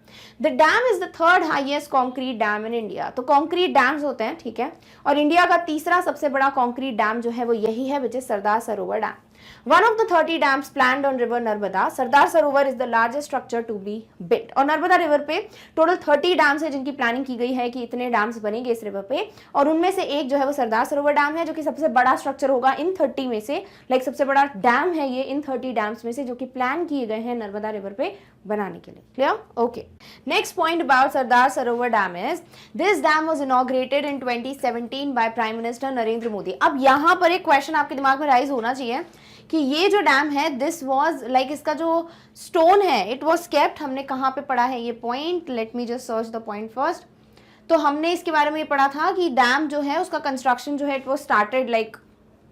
The dam is the 3rd highest concrete dam in India. तो कॉन्क्रीट डैम्स होते हैं, ठीक है, और इंडिया का तीसरा सबसे बड़ा कॉन्क्रीट डैम जो है वो यही है, which is Sardar Sarovar dam. One of the 30 dams planned on river Narmada, Sardar Sarovar is the largest structure to be built। और नर्मदा रिवर पे टोटल 30 डैम्स है जिनकी प्लानिंग की गई है कि इतने डैम्स बनेंगे इस रिवर पे, और उनमें से एक जो है वो सरदार सरोवर डैम है, जो कि सबसे बड़ा स्ट्रक्चर होगा इन 30 में से, लाइक सबसे बड़ा डैम है ये इन 30 डैम्स में से जो कि प्लान किए गए हैं नर्मदा रिवर पे बनाने के लिए। Clear? Okay. Next point about Sardar Sarovar dam is this dam was inaugurated in 2017 by prime minister Narendra Modi. अब यहाँ पर एक क्वेश्चन आपके दिमाग में राइज होना चाहिए कि ये जो डैम है दिस वाज लाइक इसका जो स्टोन है इट वाज केप्ट, हमने कहाँ पे पढ़ा है ये point, let me just search the point first. तो हमने इसके बारे में ये पढ़ा था कि डैम जो है उसका कंस्ट्रक्शन जो है इट वाज स्टार्टेड लाइक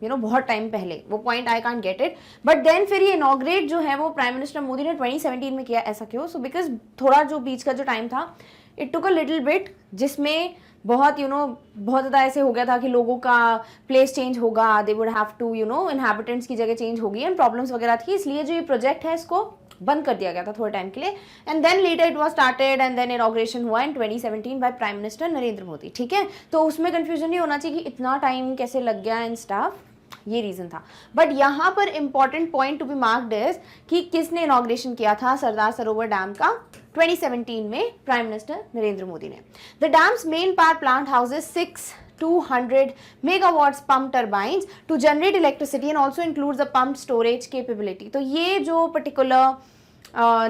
बहुत टाइम पहले, वो point I can't get it, but then फिर ये इनॉग्रेट जो है वो प्राइम मिनिस्टर मोदी ने 2017 में किया। ऐसा क्यों? सो बिकॉज थोड़ा जो बीच का जो टाइम था it took a little bit, जिसमें बहुत बहुत ज़्यादा ऐसे हो गया था कि लोगों का प्लेस चेंज होगा, they would have to inhabitants की जगह चेंज होगी एंड प्रॉब्लम्स वगैरह थी, इसलिए जो ये प्रोजेक्ट है इसको बंद कर दिया गया था थोड़े टाइम के लिए and then later it was started and then inauguration हुआ in 2017 by prime minister Narendra Modi. ठीक है, तो उसमें कंफ्यूजन नहीं होना चाहिए कि इतना टाइम कैसे लग गया एंड स्टाफ, ये रीजन था। बट यहाँ पर important point to be marked is कि किसने इनॉग्रेशन किया था सरदार सरोवर डैम का 2017 में, प्राइम मिनिस्टर नरेंद्र मोदी ने। The dams main power plant houses 200 megawatts pump turbines to generate electricity and also includes the pumped storage capability। तो ये जो पर्टिकुलर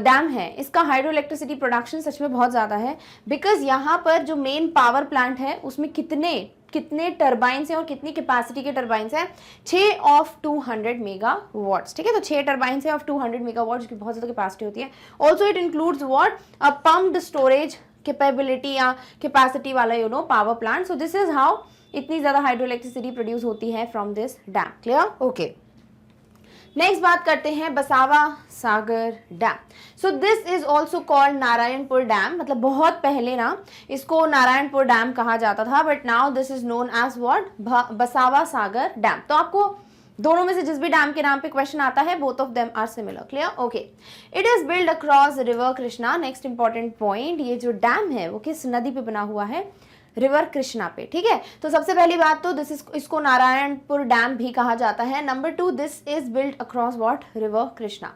डैम है इसका हाइड्रो इलेक्ट्रिसिटी प्रोडक्शन सच में बहुत ज़्यादा है, बिकॉज यहाँ पर जो मेन पावर प्लांट है उसमें कितने टर्बाइंस हैं और कितनी कैपेसिटी के टर्बाइंस हैं, 6 ऑफ 200 मेगावाट्स। ठीक है, तो 6 टर्बाइंस है ऑफ 200 मेगावाट, जो कि बहुत ज़्यादा कैपेसिटी होती है। Also it includes what, a pumped storage capability या कैपेसिटी वाला power plant. So this is how इतनी ज़्यादा हाइड्रो इलेक्ट्रिसिटी प्रोड्यूस होती है from this dam. Clear? Okay. Next बात करते हैं Basava Sagar dam. So this is also called Narayanpur dam, मतलब बहुत पहले ना इसको नारायणपुर डैम कहा जाता था, but now this is known as what, Basava Sagar dam. तो आपको दोनों में से जिस भी डैम के नाम पे क्वेश्चन आता है both of them are similar. Clear? Okay. It is build across river Krishna. Next important point, ये जो डैम है वो किस नदी पे बना हुआ है? रिवर कृष्णा पे। ठीक है, तो सबसे पहली बात तो इसको नारायणपुर डैम भी कहा जाता है। Number 2, this is build across what, river Krishna.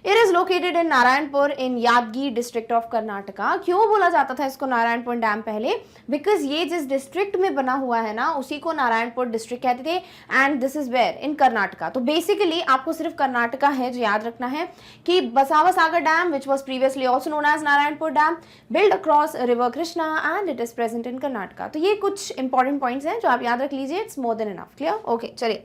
It is located in Narayanpur in Yadagiri district of Karnataka. क्यों बोला जाता था इसको नारायणपुर डैम पहले? बिकॉज ये जिस डिस्ट्रिक्ट में बना हुआ है ना उसी को नारायणपुर डिस्ट्रिक्ट कहते थे एंड दिस इज वेयर, इन कर्नाटका। तो बेसिकली आपको सिर्फ कर्नाटका है जो याद रखना है कि Basava Sagar dam which was previously also known as Narayanpur dam build across river Krishna and it is present in Karnataka. तो ये कुछ इंपॉर्टेंट पॉइंट्स हैं जो आप याद रख लीजिए, it's more than enough. Clear? Okay, चलिए।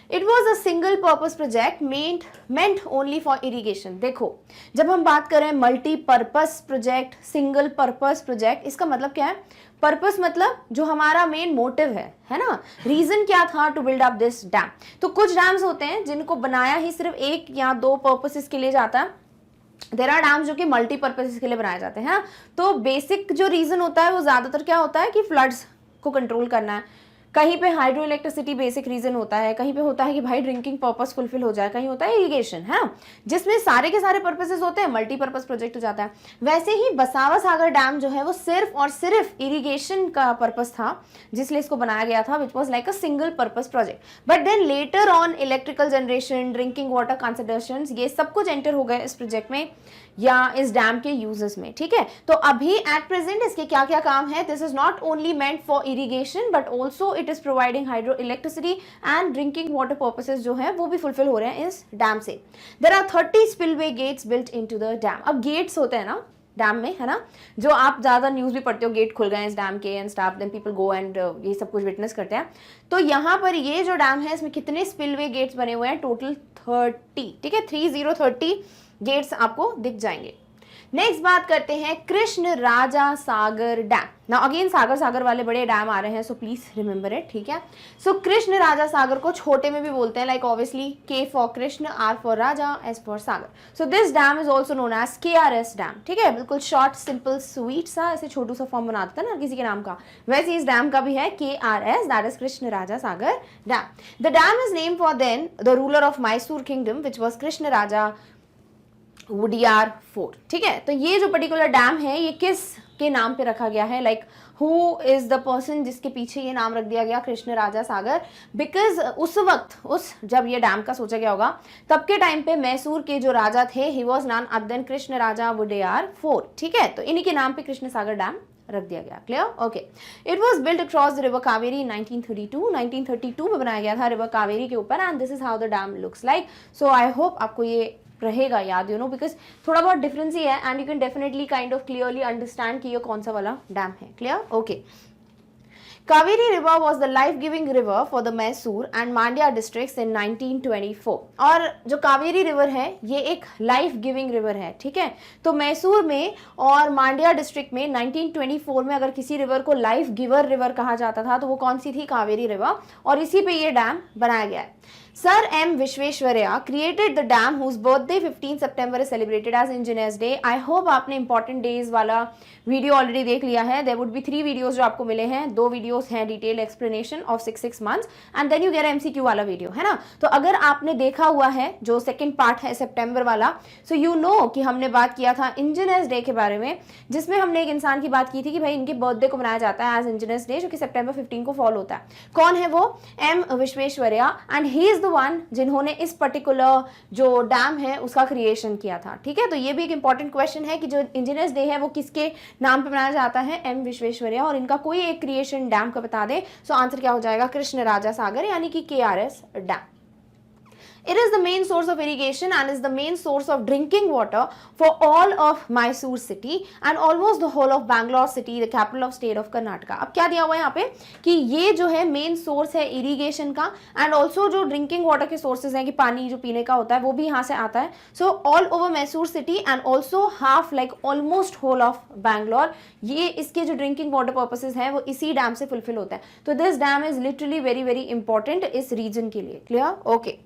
It was a single purpose project meant only for irrigation. देखो, जब हम बात करें multipurpose project, single purpose project, इसका मतलब क्या है? पर्पस मतलब जो हमारा मेन मोटिव है ना, रीजन क्या था to build up this dam. तो कुछ डैम्स होते हैं जिनको बनाया ही सिर्फ 1 या 2 पर्पसेस के लिए जाता है। देयर आर डैम्स जो कि मल्टीपर्पज के लिए बनाए जाते हैं। तो बेसिक जो रीजन होता है वो ज्यादातर क्या होता है कि फ्लड्स को कंट्रोल करना है, कहीं पे हाइड्रो इलेक्ट्रिसिटी बेसिक रीजन होता है, कहीं पे होता है कि भाई ड्रिंकिंग पर्पस फुलफिल हो जाए, कहीं होता है इरिगेशन, है ना, जिसमें सारे के सारे पर्पसेस होते हैं, मल्टीपर्पज प्रोजेक्ट हो जाता है। वैसे ही बसावा सागर डैम जो है वो सिर्फ और सिर्फ इरिगेशन का पर्पस था जिसलिए इसको बनाया गया था, which was like a single purpose project. But then later on electrical generation, drinking water consideration, ये सब कुछ एंटर हो गए इस प्रोजेक्ट में या इस डैम के यूजेस में। ठीक है, तो अभी एट प्रेजेंट इसके क्या क्या काम है? This is not only meant for irrigation but also it is providing hydro electricity and drinking water purposes जो है वो भी फुलफिल हो रहे हैं इस डैम से। There are 30 spillway gates built into the dam. अब गेट्स होते हैं ना डैम में, है ना, जो आप ज़्यादा न्यूज़ भी पढ़ते हो, गेट खुल गए इस डैम के and staff, then people go and ये सब कुछ विटनेस करते हैं। तो यहाँ पर ये जो डैम है इसमें कितने स्पिलवे गेट्स बने हुए हैं? टोटल 30। ठीक है, 30 गेट्स आपको दिख जाएंगे। नेक्स्ट बात करते हैं कृष्ण राजा सागर डैम। ना अगेन सागर वाले बड़े डैम आ रहे हैं, सो प्लीज रिमेंबर इट। ठीक है, सो कृष्ण राजा सागर को छोटे में भी बोलते हैं, like obviously K for Krishna, R for Raja, S for Sagar. So this dam is also known as KRS dam. ठीक है, बिल्कुल शॉर्ट सिंपल स्वीट सा ऐसे छोटू सा फॉर्म बना देता है ना किसी के नाम का, वैसे इस डैम का भी है KRS, that is Krishna Raja Sagar dam. The dam is name for then the ruler of Mysore kingdom which was Krishna Raja Wodeyar fourth. ठीक है, तो ये जो पर्टिकुलर डैम है ये किस के नाम पे रखा गया है, like who is the person जिसके पीछे ये नाम रख दिया गया कृष्ण राजा सागर? बिकॉज उस वक्त जब ये डैम का सोचा गया होगा तब के टाइम पे मैसूर के जो राजा थे he was none other than Krishna Raja Wodeyar fourth. ठीक है, तो इन्हीं के नाम पे कृष्ण सागर डैम रख दिया गया। Clear? Okay. It was build across the river Kaveri in 1932 में बनाया गया था रिवर कावेरी के ऊपर and this is how the dam looks like. So I hope आपको ये रहेगा याद, यू नो, बिकॉज थोड़ा बहुत डिफरेंस ही है and you can definitely kind of clearly understand कि ये कौन सा वाला डैम है. Clear? Okay. Kaveri River was the life-giving river for the Mysore and Mandya districts in 1924. और जो कावेरी रिवर है ये एक लाइफ गिविंग रिवर है, ठीक है. तो मैसूर में और मांड्या डिस्ट्रिक्ट में 1924 में अगर किसी रिवर को लाइफ गिवर रिवर कहा जाता था तो वो कौन सी थी? कावेरी रिवर. और इसी पे ये डैम बनाया गया है. Sir M. Vishweshwarya created the dam whose birthday 15 September is celebrated as Engineers Day. I hope आपने important days वाला वीडियो ऑलरेडी देख लिया है. There would be 3 वीडियोस जो आपको मिले हैं. 2 वीडियोस हैं detail explanation of 6 months and then you get MCQ वाला वीडियो, है ना. तो अगर आपने देखा हुआ है जो सेकंड पार्ट है सितंबर वाला, सो यू नो कि हमने बात किया था इंजीनियर्स डे के बारे में, जिसमें हमने एक इंसान की बात की थी कि भाई इनके बर्थडे को मनाया जाता है एज इंजीनियर्स डे, जो कि सितंबर 15 को फॉल होता है. कौन है वो? M. Visvesvaraya and he is the one जिन्होंने इस पर्टिकुलर जो डैम है उसका क्रिएशन किया था. ठीक है, तो ये भी एक इंपॉर्टेंट क्वेश्चन है कि जो इंजीनियर्स डे है वो किसके नाम पे मनाया जाता है? M. विश्वेश्वरैया. और इनका कोई एक क्रिएशन डैम का बता दे. सो आंसर क्या हो जाएगा? कृष्ण राजा सागर यानी कि KRS dam. It is the main source of irrigation and is the main source of drinking water for all of Mysore city and almost the whole of Bangalore city, the capital of state of Karnataka. अब क्या दिया हुआ है यहाँ पे कि ये जो है मेन सोर्स है इरिगेशन का एंड ऑल्सो जो ड्रिंकिंग वाटर के सोर्सेज हैं कि पानी जो पीने का होता है वो भी यहाँ से आता है. So all over Mysore city and also half like almost whole of Bangalore, ये इसके जो ड्रिंकिंग वाटर पर्पसेज हैं वो इसी डैम से फुलफिल होता है. तो this dam is literally very very important इस रीजन के लिए. क्लियर? ओके.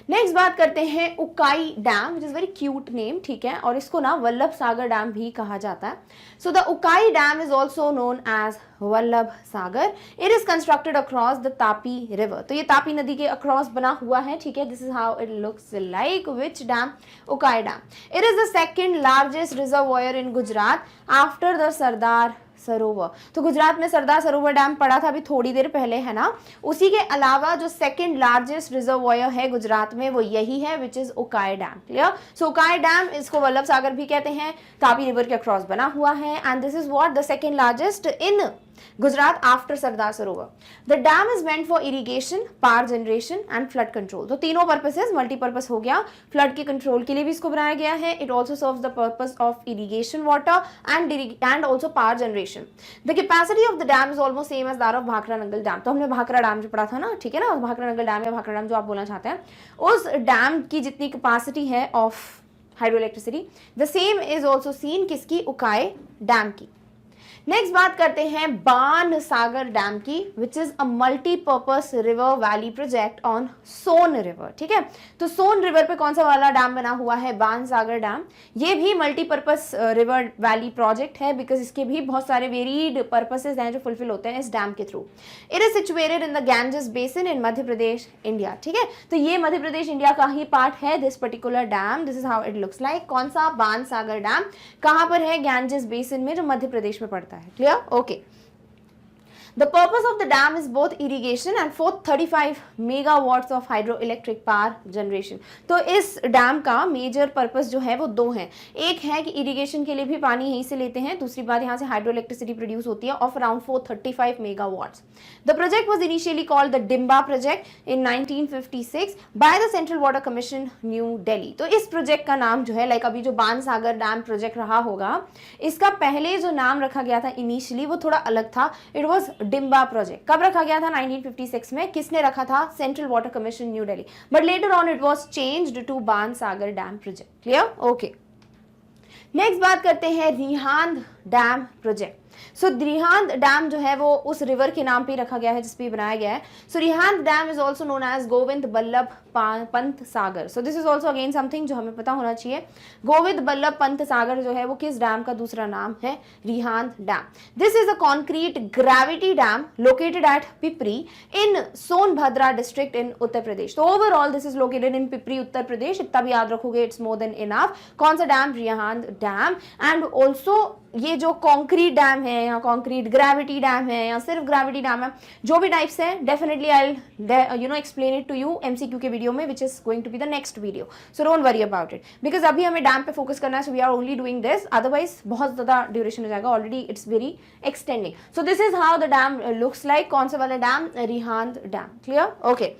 नेक्स्ट बात करते हैं Ukai dam, which is very cute name, ठीक है, और इसको ना वल्लभ सागर डैम भी कहा जाता है. So the Ukai dam is also known as Vallabh Sagar. It is constructed across the Tapi river. तो ये तापी नदी के अक्रॉस बना हुआ है, ठीक है. This is how it looks like. Which dam? Ukai dam. It is the second largest reservoir in Gujarat after the Sardar Sarovar. तो गुजरात में सरदार सरोवर डैम पड़ा था अभी थोड़ी देर पहले, है ना. उसी के अलावा जो सेकंड लार्जेस्ट रिजर्वॉयर है गुजरात में वो यही है, which is Ukai dam. Clear? So Ukai dam, इसको वल्लभ सागर भी कहते हैं, तापी रिवर के अक्रॉस बना हुआ है and this is what the second largest in Gujarat after Sardar Sarovar. The dam is meant for irrigation, power generation and flood control. तो तीनों पर्पसेस मल्टीपर्पज हो गया. फ्लड के कंट्रोल के लिए भी इसको बनाया गया है. It also serves the purpose of irrigation water and also power generation. The capacity of the dam is almost same as that of Bhakra Nangal dam. तो हमने भाखड़ा डैम जो पढ़ा था ना, ठीक है ना, भाखड़ा नंगल डैम या भाखड़ा डैम जो आप बोलना चाहते हैं, उस डैम की जितनी कैपेसिटी है of hydro electricity, the same is also seen किसकी? उकाई डैम की. नेक्स्ट बात करते हैं बाण सागर डैम की, which is a multipurpose river valley project on Son river. ठीक है, तो सोन रिवर पे कौन सा वाला डैम बना हुआ है? बाण सागर डैम. ये भी मल्टीपर्पज रिवर वैली प्रोजेक्ट है बिकॉज इसके भी बहुत सारे वेरीड पर्पसेज हैं जो फुलफिल होते हैं इस डैम के through. It is situated in the Ganges basin in Madhya Pradesh India. ठीक है, तो ये मध्य प्रदेश इंडिया का ही पार्ट है this particular dam. This is how it looks like. कौन सा? बाण सागर डैम. कहां पर है? गैंजेस बेसिन में, जो मध्य प्रदेश में पड़ता है. Clear? Okay. The purpose of the dam is both irrigation and 435 megawatts of hydroelectric power generation. तो इस डैम का मेजर पर्पस जो है वो 2 हैं. एक है कि इरिगेशन के लिए भी पानी यहीं से लेते हैं, दूसरी बात यहाँ से हाइड्रो इलेक्ट्रिसिटी प्रोड्यूस होती है of around 435 megawatts. The project was initially called the Dimba project in 1956 by the Central Water Commission, New Delhi. तो इस प्रोजेक्ट का नाम जो है, लाइक अभी जो बाण सागर डैम प्रोजेक्ट रहा होगा, इसका पहले जो नाम रखा गया था इनिशियली वो थोड़ा अलग था. It was Dimba project. कब रखा गया था? 1956 में. किसने रखा था? Central water commission, new Delhi. But later on it was changed to Ban Sagar dam project. Clear? Okay. Next बात करते हैं Rihand dam project. So Rihand dam जो है वो उस रिवर के नाम पे रखा गया है जिस पे बनाया गया है. So Rihand dam is also known as Govind Ballabh Pant Sagar. So this is also again something जो हमें पता होना चाहिए. गोविंद बल्लभ पंत सागर जो है वो किस डैम का दूसरा नाम है? Rihand dam. This is a concrete gravity dam located at Pipri in Sonbhadra district in Uttar Pradesh. तो overall this is located in Pipri Uttar Pradesh. इतना भी याद रखोगे, इट्स मोर देन इनफ. कौन सा dam? Rihand dam. And also ये जो कॉन्क्रीट डैम है या कॉन्क्रीट ग्रेविटी डैम है या सिर्फ ग्रेविटी डैम है, जो भी टाइप्स है, definitely I explain it to you MCQ के वीडियो में, which is going to be the next video. So don't worry about it because अभी हमें डैम पे फोकस करना है. So we are only doing this, otherwise बहुत ज्यादा duration हो जाएगा. Already it's very extending. So this is how the dam looks like. कौन सा वाला dam? Rihand dam. Clear? Okay.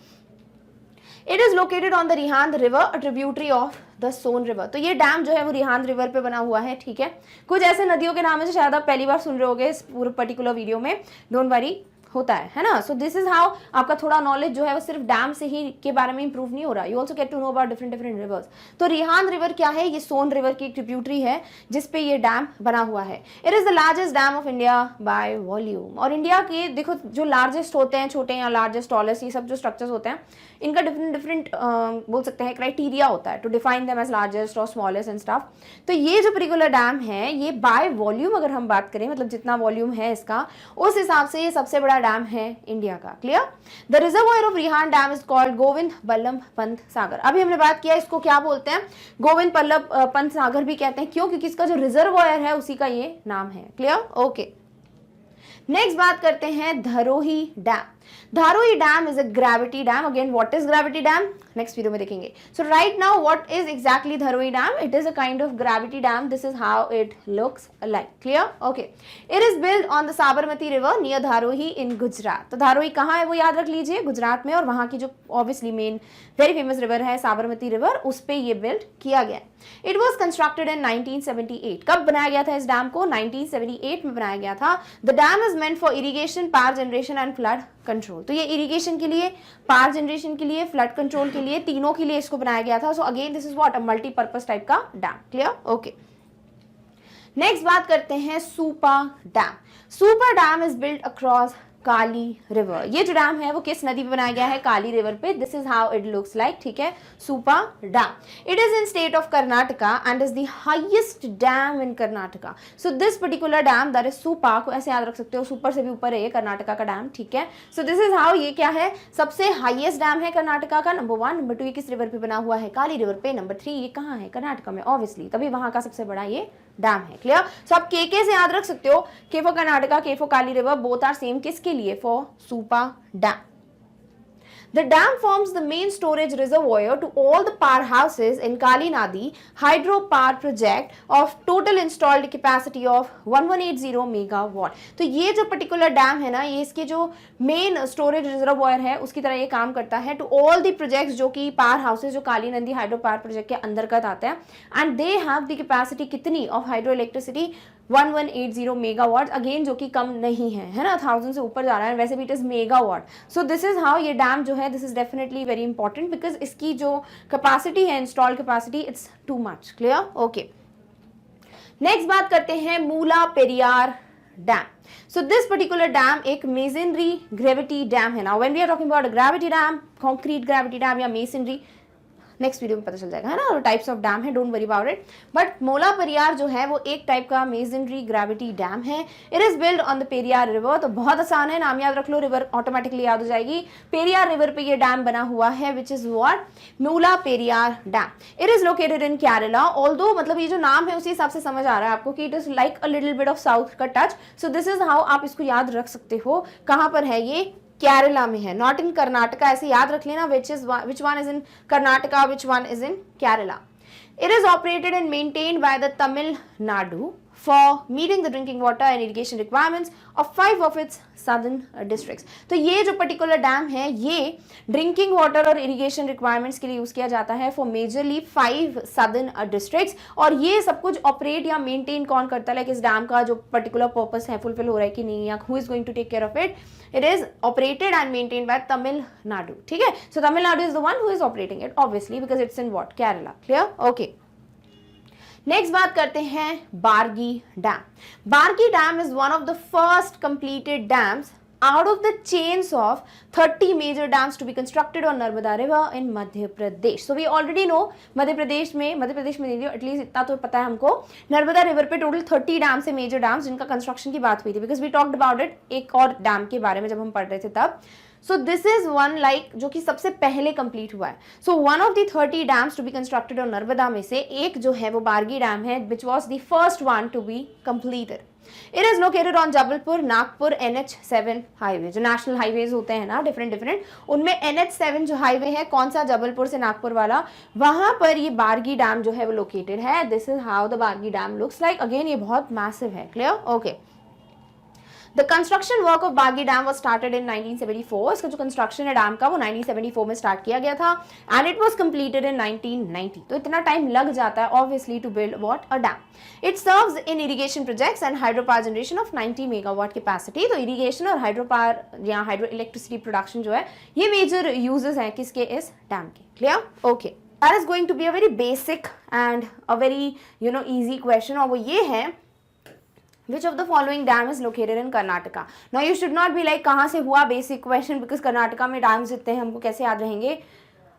It is located on the Rihand river, a tributary of the Son river. तो ये dam जो है वो रिहांद रिवर पे बना हुआ है, ठीक है। कुछ ऐसे नदियों के नाम है जो शायद आप पहली बार सुन रहे होगे इस पूरे पर्टिकुलर वीडियो में, डोंट वरी, होता है ना। सो दिस इज हाउ आपका थोड़ा नॉलेज जो है वो सिर्फ डैम से ही के बारे में इंप्रूव नहीं हो रहा, you also get to know about different different rivers. तो रिहांद रिवर क्या है, ये सोन रिवर की एक ट्रिब्यूटरी है जिसपे ये डैम बना हुआ है। It is the largest dam of India by volume. और इंडिया के देखो जो लार्जेस्ट होते हैं, छोटे या लार्जेस्ट, टॉलेस्ट, ये सब जो स्ट्रक्चर्स होते हैं इनका डिफरेंट डिफरेंट बोल सकते हैं क्राइटेरिया होता है to define them as largest और स्मॉलेस्ट एंड स्टफ। तो ये जो पर्टिकुलर डैम है ये बाय वॉल्यूम अगर हम बात करें, मतलब जितना वॉल्यूम है इसका, उस हिसाब से ये सबसे बड़ा डैम है इंडिया का। Clear? The reservoir of Rihand dam is called Govind Ballabh Pant Sagar. अभी हमने बात किया इसको क्या बोलते हैं, गोविंद बल्लभ पंत सागर भी कहते हैं, क्यों? क्योंकि इसका जो रिजर्वॉयर है उसी का ये नाम है। क्लियर? ओके। नेक्स्ट बात करते हैं Dharoi dam. Dharoi dam is a gravity dam. Again what is gravity dam, next video में देखेंगे। So right now what is exactly Dharoi dam? It is a kind of gravity dam. This is how it looks like. Clear? Okay. It is build on the Sabarmati river near Dharoi in Gujarat. तो धारोही कहाँ है वो याद रख लीजिए, गुजरात में, और वहां की जो obviously main very famous river है साबरमती रिवर, उस पे ये बिल्ड किया गया। It was constructed in 1978। कब बनाया गया था इस डैम को? 1978 में बनाया गया था। The dam is meant for irrigation, power generation and flood control. तो ये इरिगेशन के लिए, पावर जनरेशन के लिए, फ्लड कंट्रोल के लिए, तीनों के लिए इसको बनाया गया था। So again this is what, a multipurpose type का डैम। क्लियर? ओके। नेक्स्ट बात करते हैं Supa dam. Supa dam is built across Kali river. ये जो डैम है वो किस नदी पे बनाया गया है? काली रिवर पे। This is how it looks like, ठीक है, Supa dam. It is in state of Karnataka and is the highest dam in Karnataka. So this particular dam that is Supa, को ऐसे याद रख सकते हो, सुपर से भी ऊपर है ये कर्नाटका का डैम, ठीक है। सो दिस इज हाउ, ये क्या है, सबसे हाईएस्ट डैम है कर्नाटका का, नंबर 1। नंबर 2 ये किस रिवर पे बना हुआ है? काली रिवर पे। नंबर 3 ये कहाँ है? कर्नाटका में, ऑब्वियसली, तभी वहां का सबसे बड़ा ये डैम है। क्लियर? सो आप के से याद रख सकते हो, के for Karnataka, K for Kali river, both are same, किसके लिए? For Supa dam. The dam forms the main storage reservoir to all the powerhouses in Kali Nadi hydropower project of total installed capacity of 1180 megawatt। तो ये जो particular dam है ना, ये इसके जो मेन स्टोरेज रिजर्वॉयर है उसकी तरह ये काम करता है टू ऑल द प्रोजेक्ट्स जो कि पावर हाउसेज जो काली नदी हाइड्रो पावर प्रोजेक्ट के अंतर्गत आते हैं, and they have the capacity कितनी of hydro electricity? 1180 megawatt. Again जो कि कम नहीं है ना, 1000 से ऊपर जा रहा है, वैसे भी it is megawatt. So this is how ये डैम जो है, this is definitely very important because इसकी जो कैपेसिटी है, install capacity, it's too much. Clear? Okay. Next बात करते हैं Mulla Periyar dam. So this particular dam एक masonry gravity dam है। Now when we are talking about a gravity dam, concrete gravity dam या masonry, next video में पता चल जाएगा, है ना, टाइप्स ऑफ डैम है, don't worry about it. But मोला पेरियार जो है वो एक टाइप का मेजनरी ग्रेविटी डैम है। It is build on the Periyar river. तो बहुत आसान है, नाम याद रख लो, रिवर ऑटोमेटिकली याद हो जाएगी। पेरियार रिवर पे ये डैम बना हुआ है, which is what, Mula Periyar dam. It is located in Kerala. Although मतलब ये जो नाम है उसी हिसाब से समझ आ रहा है आपको कि it is like a little bit of south का touch. So this is how आप इसको याद रख सकते हो। कहाँ पर है ये? केरला में है, नॉट इन कर्नाटका, ऐसे याद रख लेना, which one is in Karnataka, which one is in Kerala. It is operated and maintained by the Tamil Nadu for meeting the drinking water and irrigation requirements of 5 of its southern districts। तो ये जो particular डैम है ये drinking water और irrigation requirements के लिए use किया जाता है फॉर मेजरली 5 सदर्न डिस्ट्रिक्ट्स। और ये सब कुछ ऑपरेट या मेंटेन कौन करता है, लाइक इस डैम का जो पर्टिकुलर पर्पस है फुलफिल हो रहा है कि नहीं, या who is going to take care of it? It is operated and maintained by Tamil Nadu. ठीक है, so Tamil Nadu is the one who is operating it obviously because it's in what, Kerala. Clear? Okay. Next बात करते हैं Bargi dam. Bargi dam is one of the first completed dams out of the chains of 30 major dams to be constructed on Narmada River in Madhya Pradesh। So we already know Madhya Pradesh में नहीं, at least इतना तो पता है हमको, नर्मदा रिवर पे total 30 dams है, major dams, जिनका कंस्ट्रक्शन की बात हुई थी because we talked about it एक और डैम के बारे में जब हम पढ़ रहे थे तब। So this is one like जो कि सबसे पहले कंप्लीट हुआ है। So one of the 30 dams to be constructed on Narmada में से एक जो है वो बारगी डैम है, which was the first one to be completed. It is located on Jabalpur Nagpur NH7 highway. जो नेशनल हाईवेज होते हैं ना डिफरेंट, उनमें NH7 जो हाईवे है, कौन सा, जबलपुर से नागपुर वाला, वहां पर ये बारगी डैम जो है वो लोकेटेड है। This is how the Bargi dam looks like. Again ये बहुत मैसिव है। Clear? Okay. The construction work of बागी डैम वाज स्टार्टेड इन 1974. इसका जो कंस्ट्रक्शन है डैम का वो 1974 में स्टार्ट किया गया था and it was completed in 1990. तो इतना टाइम लग जाता है obviously to build what a dam. It serves in irrigation projects and hydro power generation of 90 megawatt capacity. तो इरिगेशन और हाइड्रो पावर या हाइड्रो इलेक्ट्रिसिटी प्रोडक्शन जो है ये मेजर यूजेस हैं किसके, इस डैम के. Clear? Okay. That is going to be a very basic and a very easy question. और वो ये है which of the following dam is located in Karnataka. Now you should not be like कहाँ से हुआ basic question because Karnataka में dams इतने हैं हमको कैसे याद रहेंगे.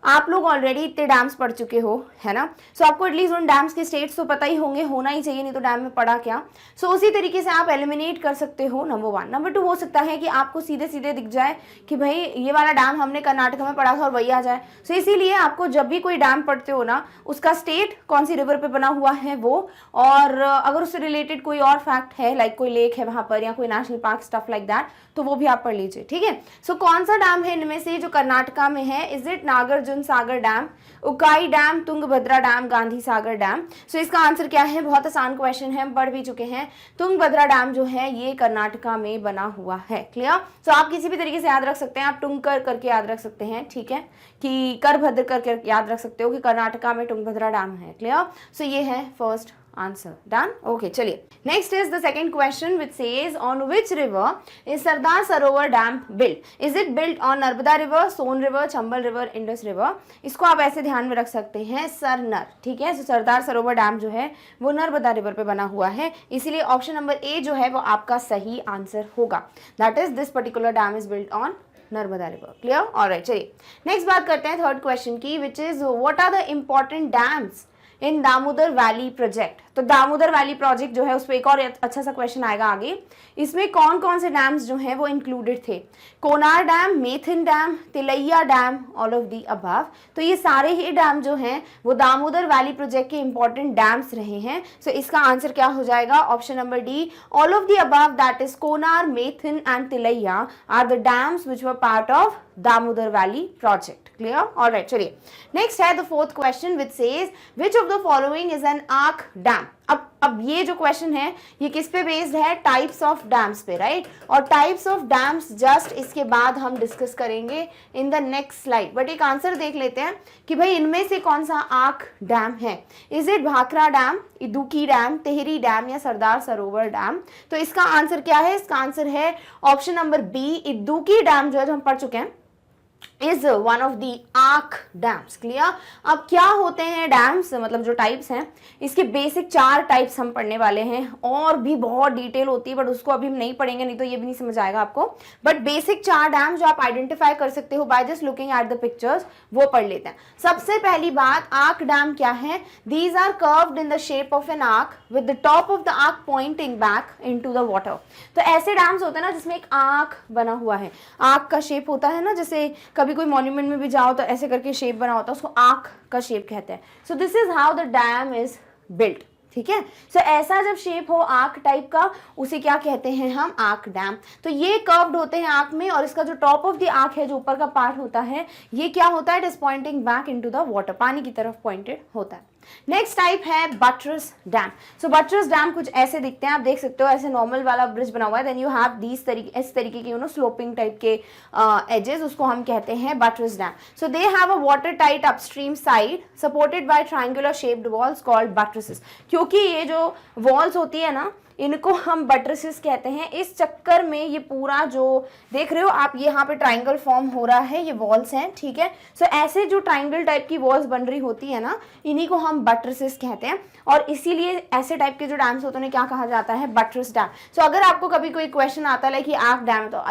आप लोग ऑलरेडी इतने डैम्स पढ़ चुके हो है ना. सो आपको एटलीस्ट उन डैम्स के स्टेट्स तो पता ही होंगे, होना ही चाहिए, नहीं तो डैम में पढ़ा क्या. सो उसी तरीके से आप एलिमिनेट कर सकते हो. नंबर 1. नंबर 2 हो सकता है कि आपको सीधे सीधे दिख जाए कि भाई ये वाला डैम हमने कर्नाटका में पढ़ा था और वही आ जाए. सो इसीलिए आपको जब भी कोई डैम पढ़ते हो ना उसका स्टेट कौन सी रिवर पे बना हुआ है वो, और अगर उससे रिलेटेड कोई और फैक्ट है लाइक कोई लेक है वहां पर या कोई national park stuff like that तो वो भी आप पढ़ लीजिए. ठीक है. सो कौन सा डैम है इनमें से जो कर्नाटका में है? Is it Nagarjuna Sagar dam, Ukai dam, Tungabhadra dam, Gandhi Sagar dam? So इसका आंसर क्या है? बहुत आसान क्वेश्चन है, पढ़ भी चुके हैं. तुंगभद्रा डैम जो है ये कर्नाटका में बना हुआ है. क्लियर? सो आप किसी भी तरीके से याद रख सकते हैं. आप टुंगकर करके याद रख सकते हैं. ठीक है, कि करभद्र करके याद रख सकते हो कि कर्नाटका में तुंगभद्रा डैम है. क्लियर? सो ये है फर्स्ट आंसर. डन? ओके. चलिए next is the second question which says on which river is Sardar Sarovar dam built? Is it built on Narmada river, Son river, Chambal river, Indus river? इसको आप ऐसे ध्यान में रख सकते हैं सरनर. ठीक है. सरदार सरोवर डैम जो है वो नर्मदा रिवर पे बना हुआ है, इसीलिए ऑप्शन नंबर ए जो है वो आपका सही आंसर होगा. That is this particular dam is built on Narmada river. Clear? Alright. चलिए नेक्स्ट बात करते हैं थर्ड क्वेश्चन की which is what are the important dams in Damodar valley project? तो दामोदर वैली प्रोजेक्ट जो है उस पर एक और अच्छा सा क्वेश्चन आएगा आगे. इसमें कौन कौन से डैम्स जो हैं वो इंक्लूडेड थे? Konar dam, Maithon dam, Tilaiya dam, all of the above. तो ये सारे ही डैम जो हैं वो दामोदर वैली प्रोजेक्ट के इंपॉर्टेंट डैम्स रहे हैं. सो इसका आंसर क्या हो जाएगा? Option number D, all of the above, that is Konar, Maithon and Tilaiya are the dams which were part of Damodar valley project. Clear? Alright. चलिए नेक्स्ट है the fourth question which says which of the following is an arc dam. अब ये जो question है ये किस पे based है? टाइप्स ऑफ डैम्स पे, राइट? और टाइप्स ऑफ डैम्स जस्ट इसके बाद हम डिस्कस करेंगे in the next slide. But एक आंसर देख लेते हैं कि भाई इनमें से कौन सा आर्क डैम है. Is it Bhakra dam, Idukki dam, Tehri dam या सरदार सरोवर डैम? तो इसका आंसर क्या है? इसका आंसर है option number B, Idukki dam जो है जो हम पढ़ चुके हैं is one of the arc dams. Clear? अब क्या होते हैं डैम्स, मतलब जो टाइप्स हैं इसके बेसिक 4 टाइप्स हम पढ़ने वाले हैं. और भी बहुत डिटेल होती है बट उसको अभी हम नहीं पढ़ेंगे, नहीं तो ये भी नहीं समझ आएगा आपको. बट बेसिक 4 डैम्स जो आप आइडेंटिफाई कर सकते हो by just looking at the pictures वो पढ़ लेते हैं. सबसे पहली बात, आर्क डैम क्या है? These are curved in the shape of an arch with the top of the arch pointing back into the water. तो ऐसे डैम्स होते हैं ना जिसमें एक आर्क बना हुआ है. आर्क का शेप होता है ना, जैसे कभी कोई मॉन्यूमेंट में भी जाओ तो ऐसे करके शेप बना होता है, उसको आर्क का शेप कहते हैं. So this is how the dam is built. ठीक है. सो ऐसा जब शेप हो आर्क टाइप का उसे क्या कहते हैं हम? Arc dam. तो ये कर्व्ड होते हैं आर्क में, और इसका जो टॉप ऑफ द आर्क है जो ऊपर का पार्ट होता है ये क्या होता है? It is pointing back into the water, पानी की तरफ पॉइंटेड होता है. नेक्स्ट टाइप है बटरस डैम. सो बटरस डैम कुछ ऐसे दिखते हैं, आप देख सकते हो ऐसे नॉर्मल वाला ब्रिज बना हुआ है, देन यू हैव दीस तरीके, इस तरीके के स्लोपिंग टाइप के एजेस, उसको हम कहते हैं buttress dam. So they have a water tight upstream side supported by triangular shaped walls called buttresses. क्योंकि ये जो वॉल्स होती है ना इनको हम बटरसेस कहते हैं. इस चक्कर में ये पूरा जो देख रहे हो आप यहाँ पे ट्राइंगल फॉर्म हो रहा है, ये वॉल्स हैं. ठीक है. सो ऐसे जो ट्राइंगल टाइप की वॉल्स बन रही होती है ना इन्हीं को हम बटरसेस कहते हैं, और इसीलिए ऐसे टाइप के जो डैम्स होते हैं क्या कहा जाता है? Buttress dam. सो अगर आपको कभी कोई क्वेश्चन आता है कि आर्क डैम, तो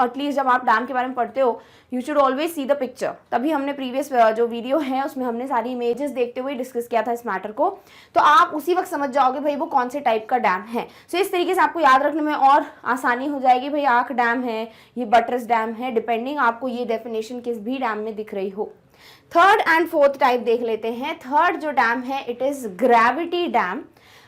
एटलीस्ट जब आप डैम के बारे में पढ़ते हो you should always see the picture. तभी हमने प्रीवियस जो वीडियो है उसमें हमने सारी इमेजेस देखते हुए डिस्कस किया था इस मैटर को, तो आप उसी वक्त समझ जाओगे भाई वो कौन से टाइप का डैम है. सो इस तरीके से आपको याद रखने में और आसानी हो जाएगी. भाई आर्क डैम है, ये बटरस डैम है, डिपेंडिंग आपको ये डेफिनेशन किस भी डैम में दिख रही हो. थर्ड एंड फोर्थ टाइप देख लेते हैं. थर्ड जो डैम है it is gravity dam.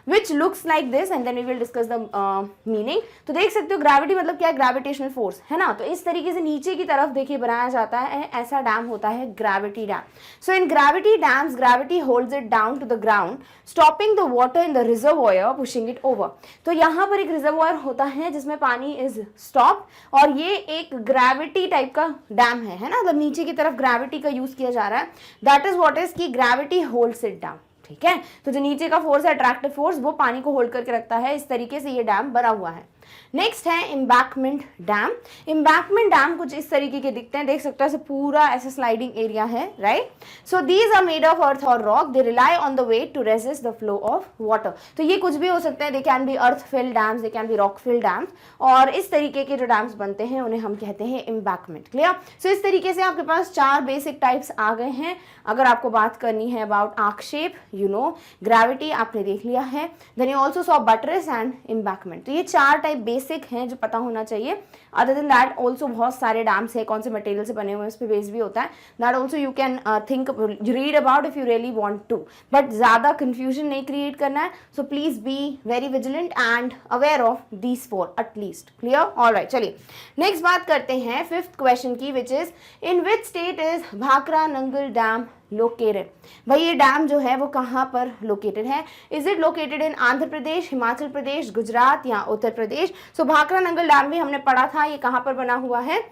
Which looks like this and then we will discuss the meaning. तो देख सकते हो ग्रेविटी मतलब क्या है, ग्रेविटेशनल फोर्स है ना। तो इस तरीके से नीचे की तरफ देखिए बनाया जाता है, ऐसा डैम होता है gravity dam. So in gravity dams gravity holds it down to the ground stopping the water in the reservoir pushing it over. तो यहाँ पर एक रिजर्वॉयर होता है जिसमें पानी इज स्टॉप, और ये एक ग्रेविटी टाइप का डैम है ना, मतलब नीचे की तरफ ग्रेविटी का यूज किया जा रहा है। दैट इज व्हाट इज की ग्रेविटी होल्ड्स इट डाउन, ठीक है। तो जो नीचे का फोर्स है अट्रैक्टिव फोर्स, वो पानी को होल्ड करके रखता है। इस तरीके से ये डैम बना हुआ है। नेक्स्ट है एम्बैंकमेंट डैम। एम्बैंकमेंट डैम कुछ इस तरीके के दिखते हैं, देख सकते हो पूरा ऐसा स्लाइडिंग एरिया है, right. So these are made of earth और rock, they rely on the weight to resist the flow of water. तो ये कुछ भी हो सकते हैं, they can be earth filled dams, they can be rock filled dams, और इस तरीके के जो डैम्स बनते हैं उन्हें हम कहते हैं एम्बैंकमेंट। क्लियर। सो इस तरीके से आपके पास 4 बेसिक टाइप्स आ गए हैं। अगर आपको बात करनी है about arch shape, you know gravity आपने देख लिया है, then you also saw buttress and embankment. तो ये 4 टाइप बेसिक हैं जो पता होना चाहिए। अदर देन दैट ऑल्सो बहुत सारे डैम्स है, कौन से मटेरियल से बने हुए हैं उस पर बेस भी होता है। That also you can think read about if you really want to, but ज्यादा कंफ्यूजन नहीं क्रिएट करना है। So please be very vigilant and aware of these 4 at least. Clear. Alright, चलिए नेक्स्ट बात करते हैं 5th क्वेश्चन की, which is in which state is Bhakra Nangal dam located. भाई ये डैम जो है वो कहाँ पर लोकेटेड है? Is it located in Andhra Pradesh, Himachal Pradesh, Gujarat या उत्तर प्रदेश? सो भाखरा नंगल डैम भी हमने पढ़ा था, ये कहाँ पर बना हुआ है?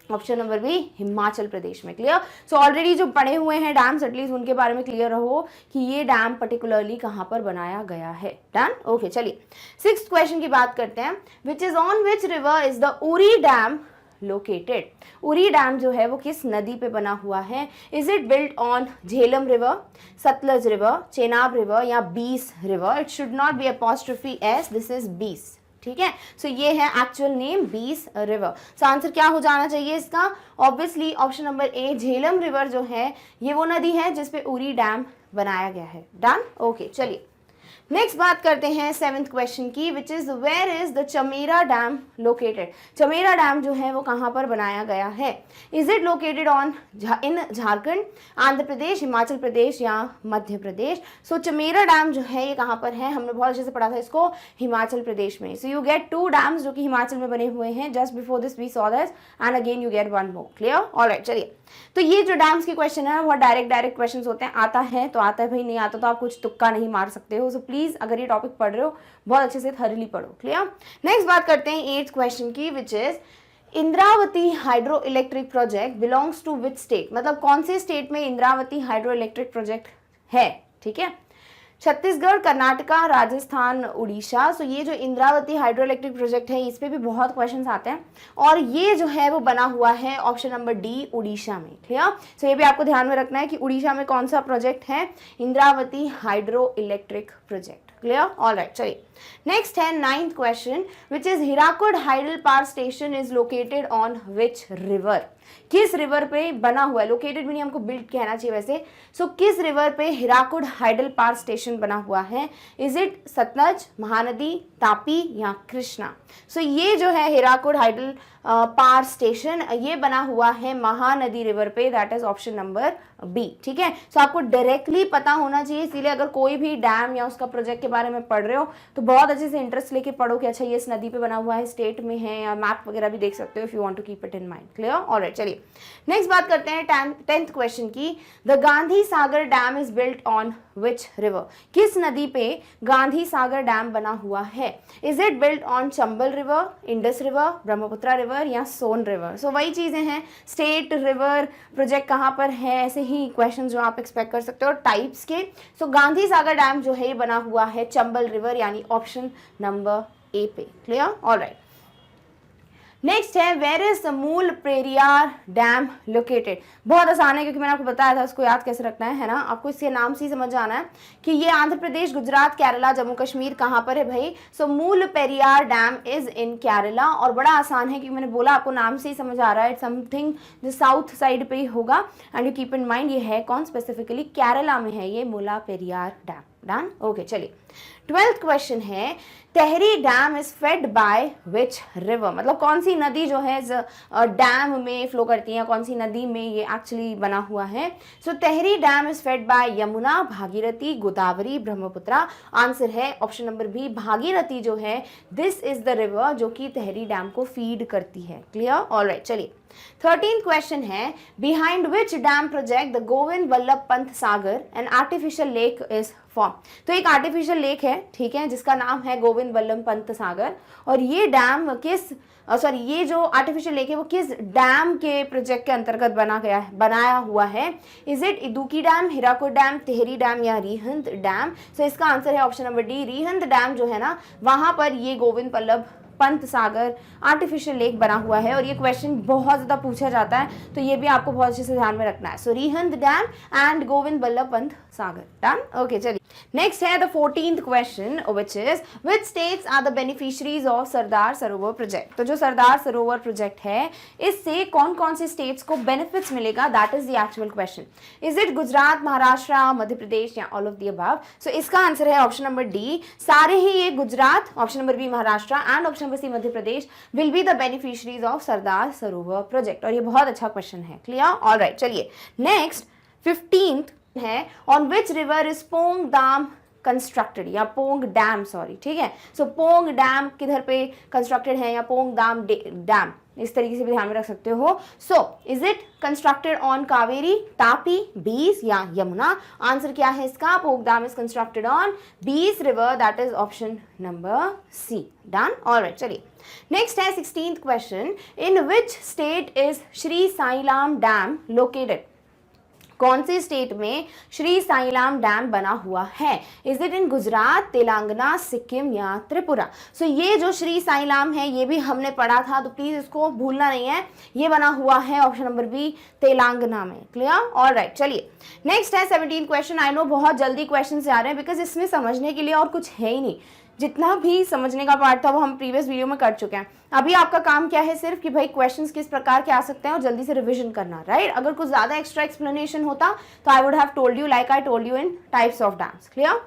Option number B, Himachal Pradesh में। क्लियर। सो ऑलरेडी जो पढ़े हुए हैं डैम्स एटलीस्ट उनके बारे में क्लियर रहो कि ये डैम पर्टिकुलरली कहाँ पर बनाया गया है। डन। ओके, चलिए 6th क्वेश्चन की बात करते हैं, which is on which river is the Uri dam located. Uri dam जो है वो किस नदी पे बना हुआ है? Is it built on Jhelum river, Sutlej river, Chenab river या बीस river? It should not be apostrophe S, this is बीस, ठीक है। सो ये है एक्चुअल नेम, बीस रिवर। सो आंसर क्या हो जाना चाहिए इसका? Obviously option number A, Jhelum river जो है ये वो नदी है जिसपे उरी डैम बनाया गया है। डन। ओके, चलिए नेक्स्ट बात करते हैं 7th क्वेश्चन की, which is where is the Chamera dam located. Chamera dam जो है वो कहाँ पर बनाया गया है? Is it located on in Jharkhand, Andhra Pradesh, Himachal Pradesh या मध्य प्रदेश? सो चमेरा डैम जो है ये कहाँ पर है? हमने बहुत अच्छे से पढ़ा था इसको, हिमाचल प्रदेश में। सो यू गेट 2 डैम्स जो कि हिमाचल में बने हुए हैं। Just before this we saw this and again you get 1 more. Clear. Alright, चलिए तो ये जो डैम्स के क्वेश्चन है बहुत डायरेक्ट क्वेश्चन होते हैं। आता है तो आता है भाई, नहीं आता तो आप कुछ तुक्का नहीं मार सकते हो। सो प्लीज अगर ये टॉपिक पढ़ रहे हो बहुत अच्छे से थरली पढ़ो। क्लियर। नेक्स्ट बात करते हैं 8th क्वेश्चन की, which is Indravati hydro electric project belongs to which state. मतलब कौन से स्टेट में इंद्रावती हाइड्रो इलेक्ट्रिक प्रोजेक्ट है? ठीक है, छत्तीसगढ़, कर्नाटका, राजस्थान, उड़ीसा। सो ये जो इंद्रावती हाइड्रो इलेक्ट्रिक प्रोजेक्ट है इस पे भी बहुत क्वेश्चंस आते हैं, और ये जो है वो बना हुआ है ऑप्शन नंबर डी, उड़ीसा में। क्लियर। सो ये भी आपको ध्यान में रखना है कि उड़ीसा में कौन सा प्रोजेक्ट है? Indravati hydro electric project. Clear. Alright, चलिए नेक्स्ट है 9th question, which is Hirakud hydel power station is located on which river. किस रिवर पे बना हुआ है? लोकेटेड भी नहीं, हमको बिल्ड कहना चाहिए वैसे। सो किस रिवर पे हीराकुड हाइडल पावर स्टेशन बना हुआ है? इज इट सतलज, महानदी, तापी या कृष्णा? सो ये जो है हीराकुड हाइडल पावर स्टेशन ये बना हुआ है महानदी रिवर पे, that is option number B. ठीक है। सो आपको डायरेक्टली पता होना चाहिए, इसीलिए अगर कोई भी डैम या उसका प्रोजेक्ट के बारे में पढ़ रहे हो तो बहुत अच्छे से इंटरेस्ट लेके पढ़ो कि अच्छा ये इस नदी पे बना हुआ है, स्टेट में है, या मैप वगैरह भी देख सकते हो if you want to keep it in mind. Clear. Alright, चलिए नेक्स्ट बात करते हैं 10th क्वेश्चन की, the Gandhi Sagar dam is built on which river. किस नदी पे गांधी सागर डैम बना हुआ है? Is it built on Chambal river, Indus river, Brahmaputra river या सोन रिवर? सो वही चीजें हैं, स्टेट, रिवर, प्रोजेक्ट कहाँ पर है, ऐसे ही क्वेश्चन जो आप एक्सपेक्ट कर सकते हो टाइप्स के। सो गांधी सागर डैम जो है ये बना हुआ है चंबल रिवर, यानी ऑप्शन नंबर ए पे। क्लियर। ऑलराइट, नेक्स्ट है वेयर इज मूल पेरियार डैम लोकेटेड। बहुत आसान है क्योंकि मैंने आपको बताया था उसको याद कैसे रखना है ना। आपको इसके नाम से ही समझ आना है कि ये आंध्र प्रदेश, गुजरात, केरला, जम्मू कश्मीर कहाँ पर है भाई? सो मूल Periyar dam is in Kerala, और बड़ा आसान है क्योंकि मैंने बोला आपको नाम से ही समझ आ रहा है, समथिंग जो साउथ साइड पे ही होगा। And you keep in mind ये है कौन? स्पेसिफिकली केरला में है ये मूला पेरियार डैम। डन। ओके, चलिए 12th क्वेश्चन है Tehri dam is fed by which river, मतलब कौन सी नदी जो है डैम में फ्लो करती है, कौन सी नदी में ये एक्चुअली बना हुआ है। So Tehri dam is fed by Yamuna, Bhagirathi, Godavari, Brahmaputra. Answer है ऑप्शन नंबर बी, भागीरथी जो है दिस इज द रिवर जो कि तेहरी डैम को फीड करती है। Clear, alright. चलिए 13th क्वेश्चन है behind which dam project the Govind Vallabh Pant Sagar N artificial lake is form. तो एक आर्टिफिशियल लेक है, ठीक है, जिसका नाम है गोविंद वल्लभ पंत सागर, और ये डैम किस ये जो आर्टिफिशियल लेक है वो किस डैम के प्रोजेक्ट के अंतर्गत बनाया हुआ है। Is it Idukki dam, Hirakud dam, Tehri dam या रिहंद डैम। सो इसका आंसर है option number D, Rihand dam जो है ना वहां पर ये गोविंद वल्लभ पंत सागर आर्टिफिशियल लेक बना हुआ है, और ये क्वेश्चन बहुत ज्यादा पूछा जाता है, तो ये भी आपको बहुत अच्छे से ध्यान में रखना है। So Rihand dam and Govind Vallabh Pant Sagar, done. Okay, चलिए नेक्स्ट है the 14th question which is which states are the beneficiaries of Sardar Sarovar project. तो जो सरदार सरोवर प्रोजेक्ट है इससे कौन कौन से स्टेट्स को बेनिफिट्स मिलेगा, that is the actual question. Is it Gujarat, Maharashtra, Madhya Pradesh या all of the above. So इसका आंसर है ऑप्शन नंबर डी, सारे ही ये Gujarat, option number B Maharashtra and option number C Madhya Pradesh will be the beneficiaries of Sardar Sarovar project, और ये बहुत अच्छा क्वेश्चन है। Clear, alright. चलिए नेक्स्ट 15th है on which river is Pong dam constructed, या पोंग डैम, सॉरी, ठीक है। सो पोंग डैम किधर पे कंस्ट्रक्टेड है, या पोंग डैम इस तरीके से भी ध्यान में रख सकते हो। So is it constructed on Kaveri, Tapi, Beas या यमुना। आंसर क्या है इसका, Pong dam is constructed on Beas river, that is option number C, done. Alright, चलिए नेक्स्ट है 16th question in which state is Srisailam dam located. कौन सी स्टेट में श्री साईलाम डैम बना हुआ है। Is it in Gujarat, Telangana, Sikkim या त्रिपुरा। सो ये जो श्री साईलाम है ये भी हमने पढ़ा था, तो प्लीज इसको भूलना नहीं है, ये बना हुआ है ऑप्शन नंबर बी तेलंगाना में। Clear, alright. चलिए नेक्स्ट है 17th क्वेश्चन। आई नो बहुत जल्दी क्वेश्चन आ रहे हैं बिकॉज इसमें समझने के लिए और कुछ है ही नहीं, जितना भी समझने का पार्ट था वो हम प्रीवियस वीडियो में कर चुके हैं। अभी आपका काम क्या है सिर्फ कि भाई क्वेश्चंस किस प्रकार के आ सकते हैं और जल्दी से रिवीजन करना, राइट। अगर कुछ ज्यादा एक्स्ट्रा एक्सप्लेनेशन होता तो I would have told you like I told you in types of dams. Clear.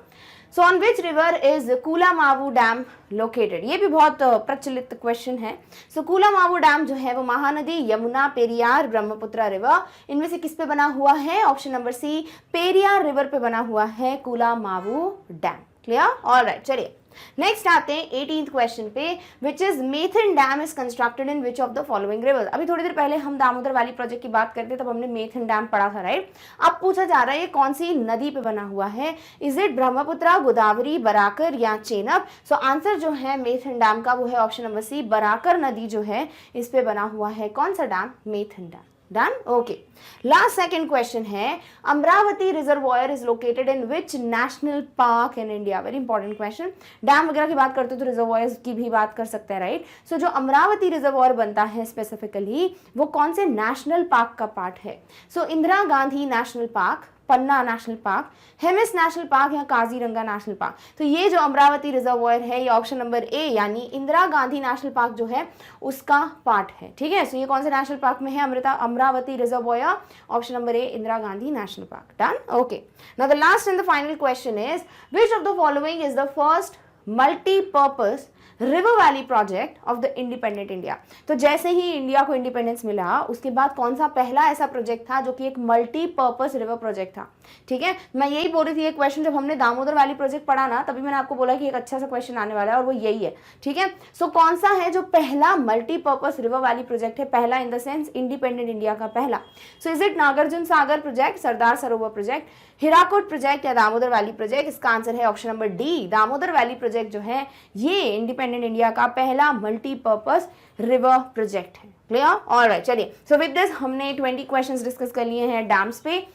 So on which river is Kulamavu dam located, ये भी बहुत प्रचलित क्वेश्चन है। सो कूलामावू डैम जो है वो महानदी, यमुना, पेरियार, ब्रह्मपुत्र रिवर, इनमें से किस पे बना हुआ है। Option number C, Periyar river पे बना हुआ है कूलामावू डैम। Clear, alright. चलिए नेक्स्ट आते हैं 18th क्वेश्चन पे, which is Maithon dam is constructed in which of the following rivers. अभी थोड़ी देर पहले हम दामोदर वैली प्रोजेक्ट की बात करते तब हमने मेथन डैम पढ़ा था, राइट। अब पूछा जा रहा है ये कौन सी नदी पे बना हुआ है। इज इट ब्रह्मपुत्र, गोदावरी, बराकर या चेनाब। सो आंसर जो है मेथन डैम का वो है ऑप्शन नंबर सी, बराकर नदी जो है इस पे बना हुआ है कौन सा dam, Maithon dam. Done, okay. Last second question है Amaravathi reservoir is located in which national park in India. Very important question. Dam वगैरह की बात करते हो तो रिजर्वॉयर्स की भी बात कर सकते हैं, राइट। सो जो अमरावती रिजर्वॉयर बनता है स्पेसिफिकली वो कौन से नेशनल पार्क का पार्ट है। So Indira Gandhi national park, Panna national park, Hemis national park या काजीरंगा नेशनल पार्क। तो ये जो अमरावती रिजर्वॉयर है ये ऑप्शन नंबर ए यानी इंदिरा गांधी नेशनल पार्क जो है उसका पार्ट है, ठीक है। सो ये कौन से नेशनल पार्क में है, Amaravathi reservoir, option number A Indira Gandhi national park. Done, okay. Now the last and the final question is which of the following is the first multipurpose river valley project of the independent India. तो जैसे ही India को independence मिला उसके बाद कौन सा पहला ऐसा प्रोजेक्ट था जो कि एक मल्टीपर्पज रिवर प्रोजेक्ट था, ठीक है। मैं यही बोल रही थी, एक क्वेश्चन जब हमने दामोदर वैली प्रोजेक्ट पढ़ा ना तभी मैंने आपको बोला कि एक अच्छा सा क्वेश्चन आने वाला है और वो यही है, ठीक है। सो कौन सा है जो पहला मल्टीपर्पज रिवर वैली प्रोजेक्ट है, पहला in the sense independent India का पहला। So is it Nagarjuna Sagar project, Sardar Sarovar project, Hirakud project या दामोदर वैली प्रोजेक्ट। इसका आंसर है option number D, Damodar valley project जो है ये इंडिपेंडेंट इंडिया का पहला मल्टीपर्पज रिवर प्रोजेक्ट है। Clear, alright. चलिए सो विद दिस हमने 20 क्वेश्चंस डिस्कस कर लिए हैं डैम्स पे।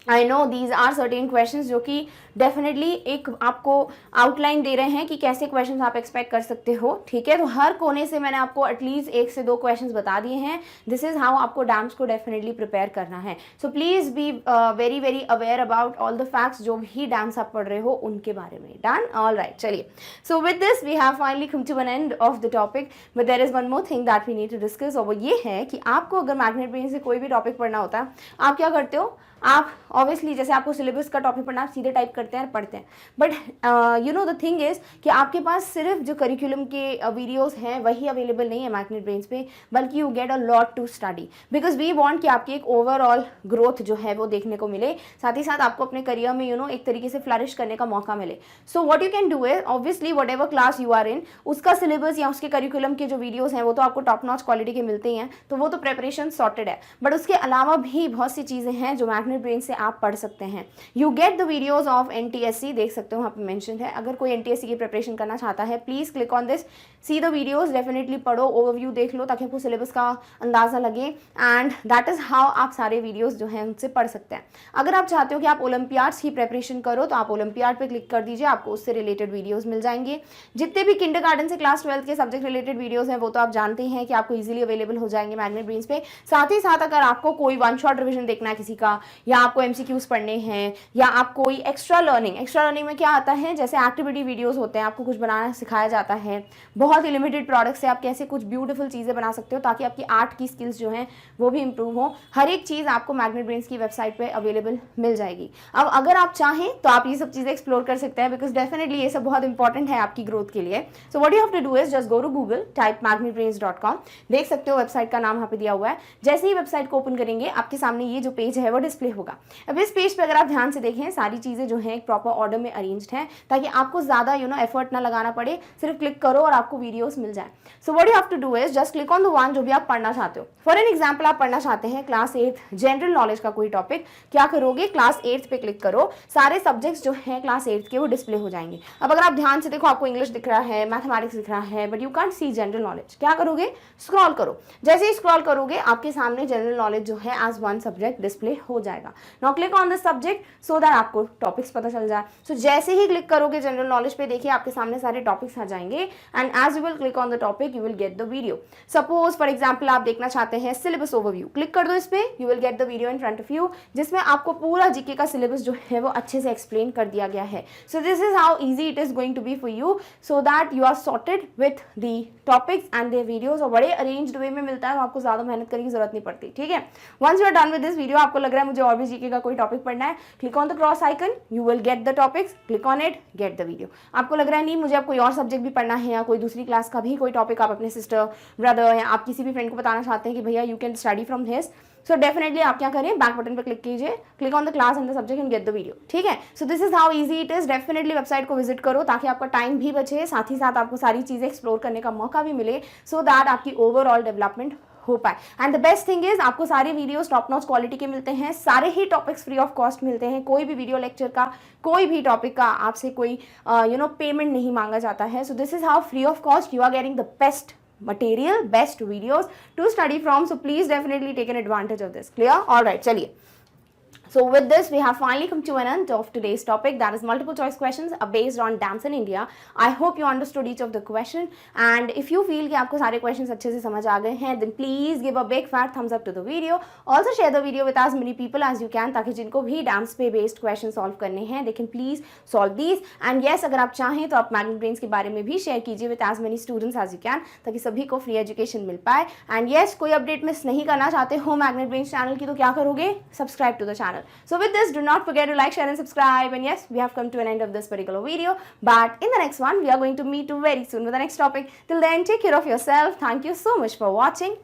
I know these are certain questions जो कि डेफिनेटली एक आपको आउटलाइन दे रहे हैं कि कैसे क्वेश्चंस आप एक्सपेक्ट कर सकते हो, ठीक है। तो हर कोने से मैंने आपको एटलीस्ट 1 से 2 क्वेश्चंस बता दिए हैं। दिस इज हाउ आपको डैम्स को डेफिनेटली प्रिपेयर करना है। So please be very very aware about all the facts जो भी डैम्स आप पढ़ रहे हो उनके बारे में। Done, all right. चलिए so with this we have finally come to an end of the topic, but there is one more thing that we need to discuss, और वो ये है कि आपको अगर मैग्नेट ब्रेन से कोई भी टॉपिक पढ़ना होता है आप क्या करते हो, आप ऑब्वियसली जैसे आपको सिलेबस का टॉपिक पढ़ना आप सीधे टाइप कर करते हैं, पढ़ते हैं। But you know the thing is कि आपके पास सिर्फ जो करिकुलम के वीडियोस हैं वही अवेलेबल नहीं है मैग्नेट ब्रेन्स पे, बल्कि you get a lot to study, because we want कि आपकी एक ओवरऑल ग्रोथ जो है वो देखने को मिले, साथ ही साथ आपको अपने करियर में एक तरीके से फ्लरिश करने का मौका मिले। So what you can do is obviously whatever class you are in, उसका सिलेबस या उसके करिकुलम के जो वीडियोस हैं वो तो आपको टॉप नॉच क्वालिटी के मिलते हैं, तो वो तो प्रेपरेशन सॉर्टेड है। बट उसके अलावा भी बहुत सी चीज़ें हैं जो मैग्नेट ब्रेन से आप पढ़ सकते हैं। You get the videos of NTSC, देख सकते हो वहाँ पे मेंशन है। अगर कोई NTSC की प्रिपरेशन करना चाहता है, please click on this, see the videos, definitely पढ़ो, ओवरव्यू देख लो ताकि आपको सिलेबस का अंदाज़ा लगे, एंड दैट इज़ हाउ आप सारे वीडियोस जो हैं उनसे पढ़ सकते हैं। अगर आप चाहते हो कि आप ओलंपियाड्स की प्रिपरेशन करो तो आप ओलंपियाड पे क्लिक कर दीजिए, आपको उससे रिलेटेड वीडियोस मिल जाएंगे। जितने भी किंडरगार्टन से क्लास 12 के सब्जेक्ट रिलेटेड वीडियोस हैं वो तो आप जानते हैं कि आपको इजीली अवेलेबल हो जाएंगे मैग्नेट ब्रेन्स पे। साथ ही साथ अगर आपको कोई वन शॉट रिविजन देखना है किसी का, या आपको MCQs पढ़ने हैं, या आप कोई एक्स्ट्रा लर्निंग में क्या आता है, जैसे एक्टिविटी वीडियोस होते हैं, आपको कुछ बनाना सिखाया जाता है, बहुत ही लिमिटेड प्रोडक्ट से आप कैसे कुछ ब्यूटीफुल चीज़ें बना सकते हो ताकि आपकी आर्ट की स्किल्स जो हैं वो भी इंप्रूव हो। हर एक चीज़ आपको मैग्नेट ब्रेन्स की वेबसाइट पे अवेलेबल मिल जाएगी। अब अगर आप चाहें तो आप ये सब चीज़ें एक्सप्लोर कर सकते हैं, बिकॉज डेफिनेटली ये सब बहुत इंपॉर्टेंट है आपकी ग्रोथ के लिए। So what you have to do is just go to Google, type magnetbrains.com, देख सकते हो वेबसाइट का नाम यहाँ पे दिया हुआ है। जैसे ही वेबसाइट को ओपन करेंगे आपके सामने ये जो पेज है वो डिस्प्ले होगा। अब इस पेज पे अगर आप ध्यान से देखें, सारी चीज़ें जो हैं एक प्रॉपर ऑर्डर में अरेंज्ड हैं ताकि आपको ज़्यादा एफर्ट ना लगाना पड़े, सिर्फ क्लिक करो और आपको वीडियोस मिल जाए। So what you have to do is just click on the one जो भी आप पढ़ना चाहते हो। फॉर एन एग्जाम्पल आप पढ़ना चाहते हैं क्लास 8 जनरल नॉलेज का कोई टॉपिक, क्या करोगे, क्लास 8 पे क्लिक करो, सारे सब्जेक्ट्स जो हैं क्लास 8 के वो डिस्प्ले हो जाएंगे। अब अगर आप ध्यान से देखो, आपको इंग्लिश दिख रहा है, मैथमेटिक्स दिख रहा है, but you can't see general knowledge, क्या करोगे, स्क्रॉल करो। जैसे ही स्क्रॉल करोगे आपके सामने जनरल नॉलेज जो है एज वन सब्जेक्ट डिस्प्ले हो जाएगा। Now click on the subject so that आपको टॉपिक्स पता चल जाए। सो जैसे ही क्लिक करोगे जनरल नॉलेज पे, देखिए आपके सामने सारे टॉपिक्स आ जाएंगे, and as you will click on the topic you will get the video. Suppose for example आप देखना चाहते हैं सिलेबस ओवरव्यू, क्लिक कर दो इस पे, you will get the video in front of you, जिसमें आपको पूरा जीके का सिलेबस जो है वो अच्छे से एक्सप्लेन कर दिया गया है। So this is how easy it is going to be for you, so that you are sorted with the topics and the videos, और बड़े अरेंज्ड वे में मिलता है, तो आपको ज्यादा मेहनत करने की जरूरत नहीं पड़ती। ठीक है, once you are done with this video, आपको लग रहा है मुझे और भी जीके का कोई टॉपिक पढ़ना है, click on the cross icon, you will get the topics, click on it, gate the video. आपको लग रहा है नहीं मुझे अब कोई और सब्जेक्ट भी पढ़ना है, या कोई दूसरी क्लास का भी कोई टॉपिक आप अपने सिस्टर, ब्रदर या आप किसी भी फ्रेंड को बताना चाहते हैं कि भैया you can study from this, so definitely आप क्या करें, बैक बटन पर क्लिक कीजिए, click on the class and the subject and gate the video. ठीक है, so this is how easy it is. Definitely website को विजिट करो ताकि आपका टाइम भी बचे, साथ ही साथ आपको सारी चीज़ें एक्सप्लोर करने का मौका भी मिले, सो दैट आपकी ओवरऑल डेवलपमेंट हो पाए। And the best thing is आपको सारे वीडियोस टॉप नॉच क्वालिटी के मिलते हैं, सारे ही टॉपिक्स फ्री ऑफ कॉस्ट मिलते हैं, कोई भी वीडियो लेक्चर का, कोई भी टॉपिक का आपसे कोई पेमेंट नहीं मांगा जाता है। So this is how free of cost you are getting the best material, best videos to study from, so please definitely take an advantage of this. Clear? All right, chaliye. So with this we have finally come to an end of today's topic, that is multiple choice questions based on dams in India. I hope you understood each of the question, and if you feel कि आपको सारे questions अच्छे से समझ आ गए हैं, then please give a big fat thumbs up to the video. Also share the video with as many people as you can, ताकि जिनको भी dams पे based questions solve करने हैं they can please solve these. And yes, अगर आप चाहें तो आप मैग्नेट ब्रेन्स के बारे में भी share कीजिए with as many students as you can, ताकि सभी को free education मिल पाए। And yes, कोई अपडेट मिस नहीं करना चाहते हो मैग्नेट ब्रेन्स चैनल की, तो क्या करोगे, subscribe to the channel. So with this, do not forget to like, share and subscribe. And yes, we have come to an end of this particular video, but in the next one we are going to meet very soon with the next topic. Till then, take care of yourself. Thank you so much for watching.